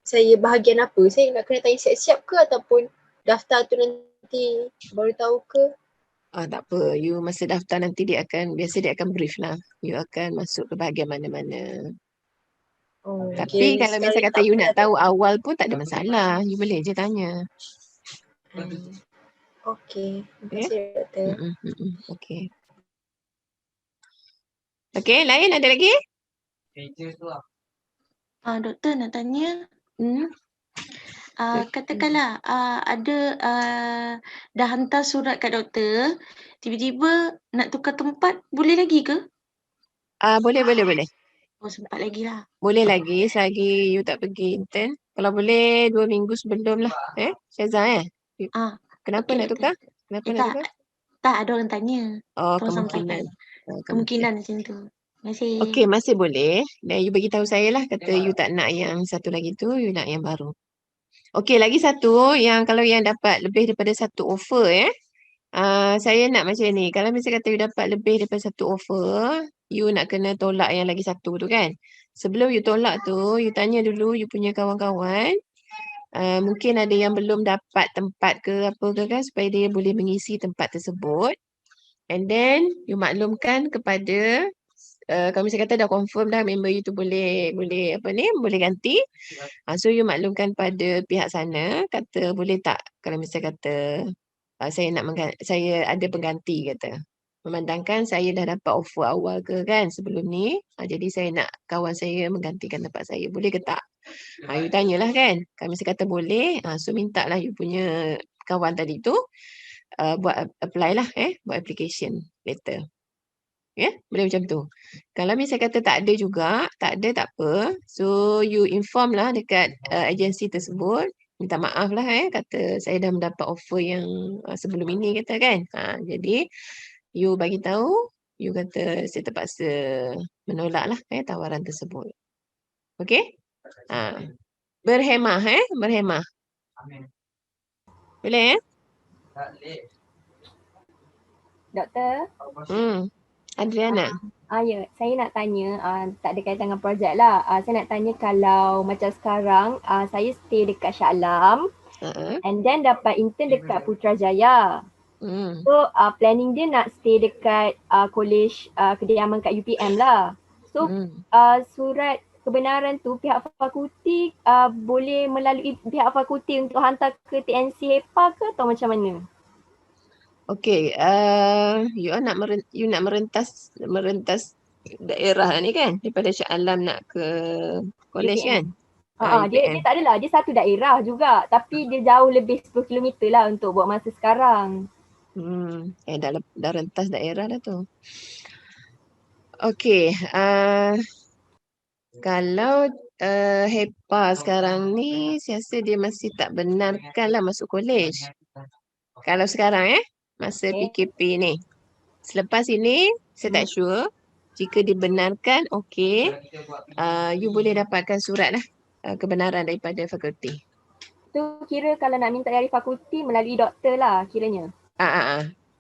saya bahagian apa. Saya nak kena tanya siap-siap ke ataupun daftar tu nanti baru tahu ke? Tak apa. You masa daftar nanti biasa dia akan brief lah. You akan masuk ke bahagian mana-mana. Tapi kalau misal kata you nak tahu awal pun tak ada masalah. You boleh je tanya. Okay. Terima kasih doktor. Okay. Okay, lain ada lagi? Doktor nak tanya. Katakanlah ada dah hantar surat kat doktor, tiba-tiba nak tukar tempat, boleh lagi ke? Boleh. Oh, sempat lagi lah. Boleh lagi selagi you tak pergi intern. Kalau boleh 2 minggu sebelum lah. Syazah Kenapa nak tukar? Kenapa nak tukar? Tak, ada orang tanya. Kemungkinan. Kemungkinan macam tu. Terima kasih. Okay, masih boleh. Dan you bagi tahu saya lah, kata you tak nak yang satu lagi tu, you nak yang baru. Okay, lagi satu yang kalau yang dapat lebih daripada satu offer saya nak macam ni. Kalau misalnya kata you dapat lebih daripada satu offer, you nak kena tolak yang lagi satu tu kan. Sebelum you tolak tu, you tanya dulu you punya kawan-kawan. Mungkin ada yang belum dapat tempat ke apa ke kan, supaya dia boleh mengisi tempat tersebut. And then you maklumkan kepada kalau misalnya kata dah confirm dah member you tu boleh ganti. So you maklumkan pada pihak sana, kata boleh tak kalau misalnya kata saya ada pengganti kata. Memandangkan saya dah dapat offer awal ke kan sebelum ni. Jadi saya nak kawan saya menggantikan tempat saya. Boleh ke tak? You tanyalah kan. Kalau misalnya kata boleh, so minta lah you punya kawan tadi tu buat apply lah buat application letter. Boleh macam tu. Kalau misalnya kata tak ada juga, tak ada tak apa. So you inform lah dekat agensi tersebut. Minta maaf lah kata saya dah mendapat offer yang sebelum ini kata kan. Jadi you bagi tahu, you kata saya terpaksa menolak lah tawaran tersebut. Okay? Berhemah berhemah. Boleh Doktor? Adriana. Ya, saya nak tanya, tak ada kaitan dengan projek lah. Saya nak tanya kalau macam sekarang, saya stay dekat Shah Alam and then dapat intern dekat Putrajaya. So, planning dia nak stay dekat college kediaman kat UPM lah. So, surat kebenaran tu pihak fakulti boleh melalui pihak fakulti untuk hantar ke TNC HEPA ke atau macam mana? Okay, you nak merentas daerah ni kan, daripada Shah Alam nak ke college kan? Dia tak adalah, dia satu daerah juga tapi dia jauh lebih 10 km lah untuk buat masa sekarang. Dah rentas daerah dah tu. Okay, kalau HEPA sekarang ni saya rasa dia masih tak benarkan lah masuk college. Kalau sekarang masa PKP ni. Selepas ini saya tak sure. Jika dibenarkan, okay, you boleh dapatkan surat lah kebenaran daripada fakulti. Tu kira kalau nak minta dari fakulti melalui doktor lah kiranya.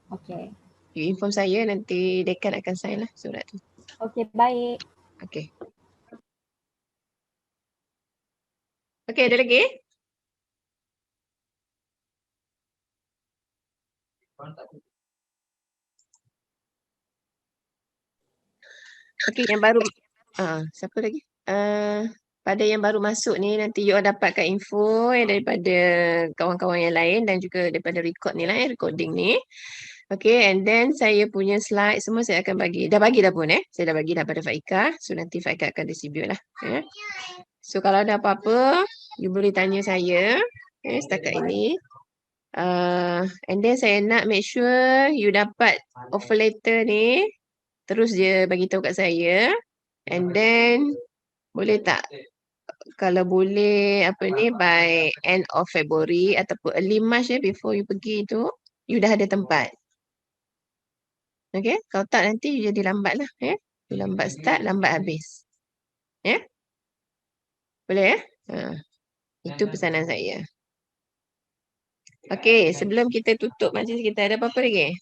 Okay. You inform saya, nanti dekan akan sign lah surat tu. Okay, baik. Okay. Okay, ada lagi? Okay, yang baru. Siapa lagi? Pada yang baru masuk ni, nanti you dapatkan info daripada kawan-kawan yang lain dan juga daripada record ni lah, recording ni. Okay, and then saya punya slide semua saya akan bagi. Dah bagi dah pun saya dah bagi dah pada Faika. So nanti Faika akan distribute lah. So kalau ada apa-apa, you boleh tanya saya setakat ini. And then saya nak make sure you dapat offer letter ni. Terus je bagi tahu kat saya. And then boleh tak kalau boleh apa ni by end of February ataupun early March before you pergi tu, you dah ada tempat. Okay, kalau tak nanti you jadi lambat lah. You lambat start, lambat habis. Boleh itu pesanan saya. Okay, sebelum kita tutup majlis kita, ada apa-apa lagi?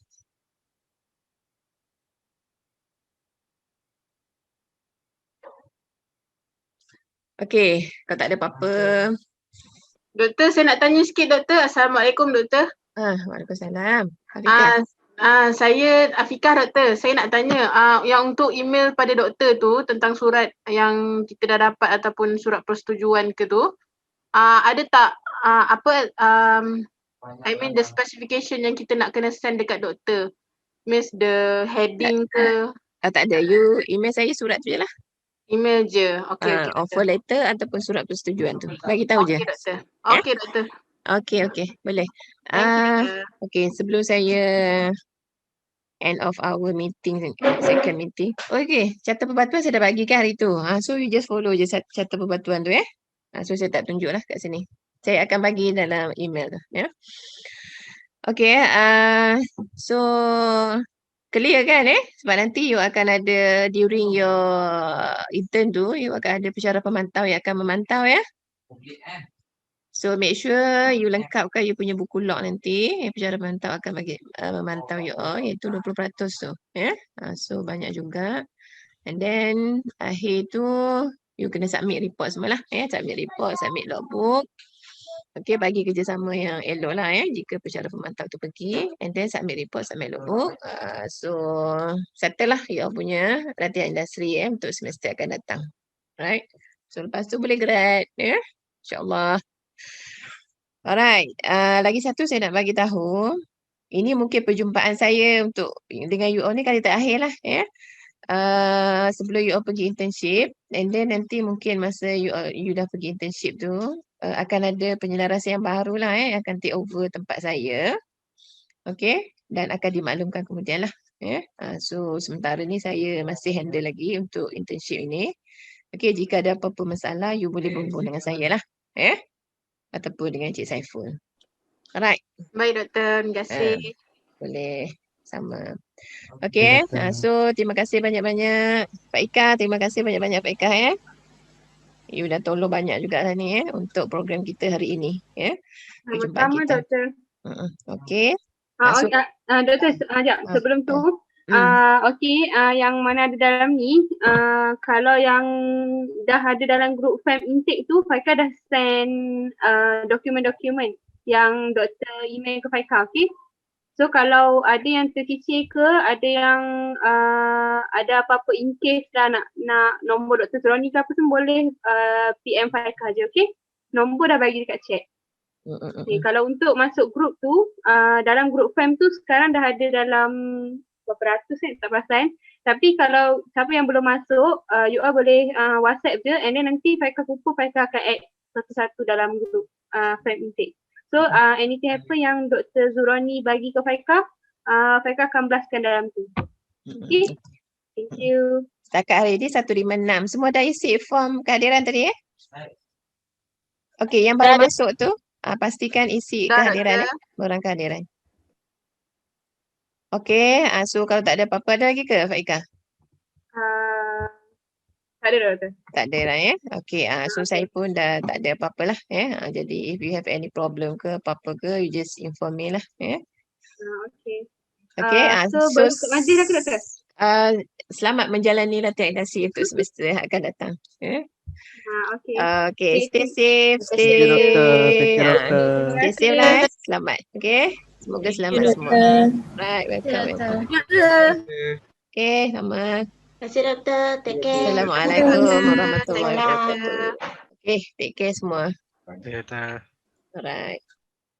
Okay, kalau tak ada apa-apa. Doktor, saya nak tanya sikit doktor. Assalamualaikum doktor. Waalaikumsalam. Saya Afikah doktor. Saya nak tanya yang untuk email pada doktor tu tentang surat yang kita dah dapat ataupun surat persetujuan ke tu, ada tak I mean the specification yang kita nak kena send dekat doktor? Means the heading ke? Tak ada. You email saya surat tu je lah. Email je. Okay. Offer letter ataupun surat persetujuan tu. Bagi tahu je. Okay doktor. Okay doktor. Okay. Boleh. Okay, sebelum saya end of our meeting, second meeting. Okay, carta perbatuan saya dah bagikan hari tu. So you just follow je carta perbatuan tu so saya tak tunjuk lah kat sini. Saya akan bagi dalam email tu. Okay, so clear kan sebab nanti you akan ada during your intern tu, you akan ada pensyarah pemantau yang akan memantau So make sure you lengkapkan you punya buku log nanti. Pensyarah pemantau akan bagi memantau you all iaitu 20% tu. So banyak juga. And then akhir tu you kena submit report semualah. Submit report, submit logbook. Okay, bagi kerjasama yang elok lah jika pensyarah pemantau tu pergi. And then submit report, submit logbook. So settle lah you all punya latihan industri untuk semester akan datang. Right. So lepas tu boleh grad. InsyaAllah. Alright, lagi satu saya nak bagi tahu. Ini mungkin perjumpaan saya untuk dengan you all ni kali terakhir lah sebelum you all pergi internship. And then nanti mungkin masa you dah pergi internship tu akan ada penyelarasan yang baru lah akan take over tempat saya. Okay, dan akan dimaklumkan kemudian lah. So sementara ni saya masih handle lagi untuk internship ini. Okay, jika ada apa-apa masalah you boleh berhubung dengan saya lah. Ataupun dengan Cik Saiful. Alright. Baik doktor, terima kasih. Boleh. Sama. Okay. So terima kasih banyak-banyak Pak Ika. Terima kasih banyak-banyak Pak Ika You dah tolong banyak juga lah ni untuk program kita hari ini. Sama-sama doktor. Okay. Doktor, sebelum tu yang mana ada dalam ni, kalau yang dah ada dalam group FAM intake tu, Faika dah send dokumen-dokumen yang doktor email ke Faika, okay? So kalau ada yang terkicir ke, ada yang ada apa-apa in case lah nak nombor Dr. Zurani ke apa tu, boleh PM Faika je, okay? Nombor dah bagi dekat chat. Okay, kalau untuk masuk group tu, dalam group FAM tu sekarang dah ada dalam berapa ratus tak perasan. Tapi kalau siapa yang belum masuk, you all boleh WhatsApp je and then nanti Faika kumpul, Faika akan add satu-satu dalam group FAM intake. So anything happen yang Dr. Zurani bagi ke Faika, Faika akan blastkan dalam tu. Okay. Thank you. Setakat hari ni 156. Semua dah isi form kehadiran tadi Okay, yang baru masuk tu pastikan isi kehadiran orang kehadiran. Okay, so kalau tak ada apa-apa, ada lagi ke Faika? Tak ada doktor. Tak ada lah Okay, so saya pun dah tak ada apa-apa lah jadi if you have any problem ke apa-apa ke, you just inform me lah Okay. Okay, so majlis dah ke doktor? Selamat menjalani latihan industri untuk semester yang akan datang. Okay. Okay, stay safe. Stay safe lah. Selamat. Okay. Semoga selamat semua. Right, welcome. Okay, sama. Terima kasih doktor. Take care. Assalamualaikum warahmatullahi wabarakatuh. Okay, take care semua. Alright.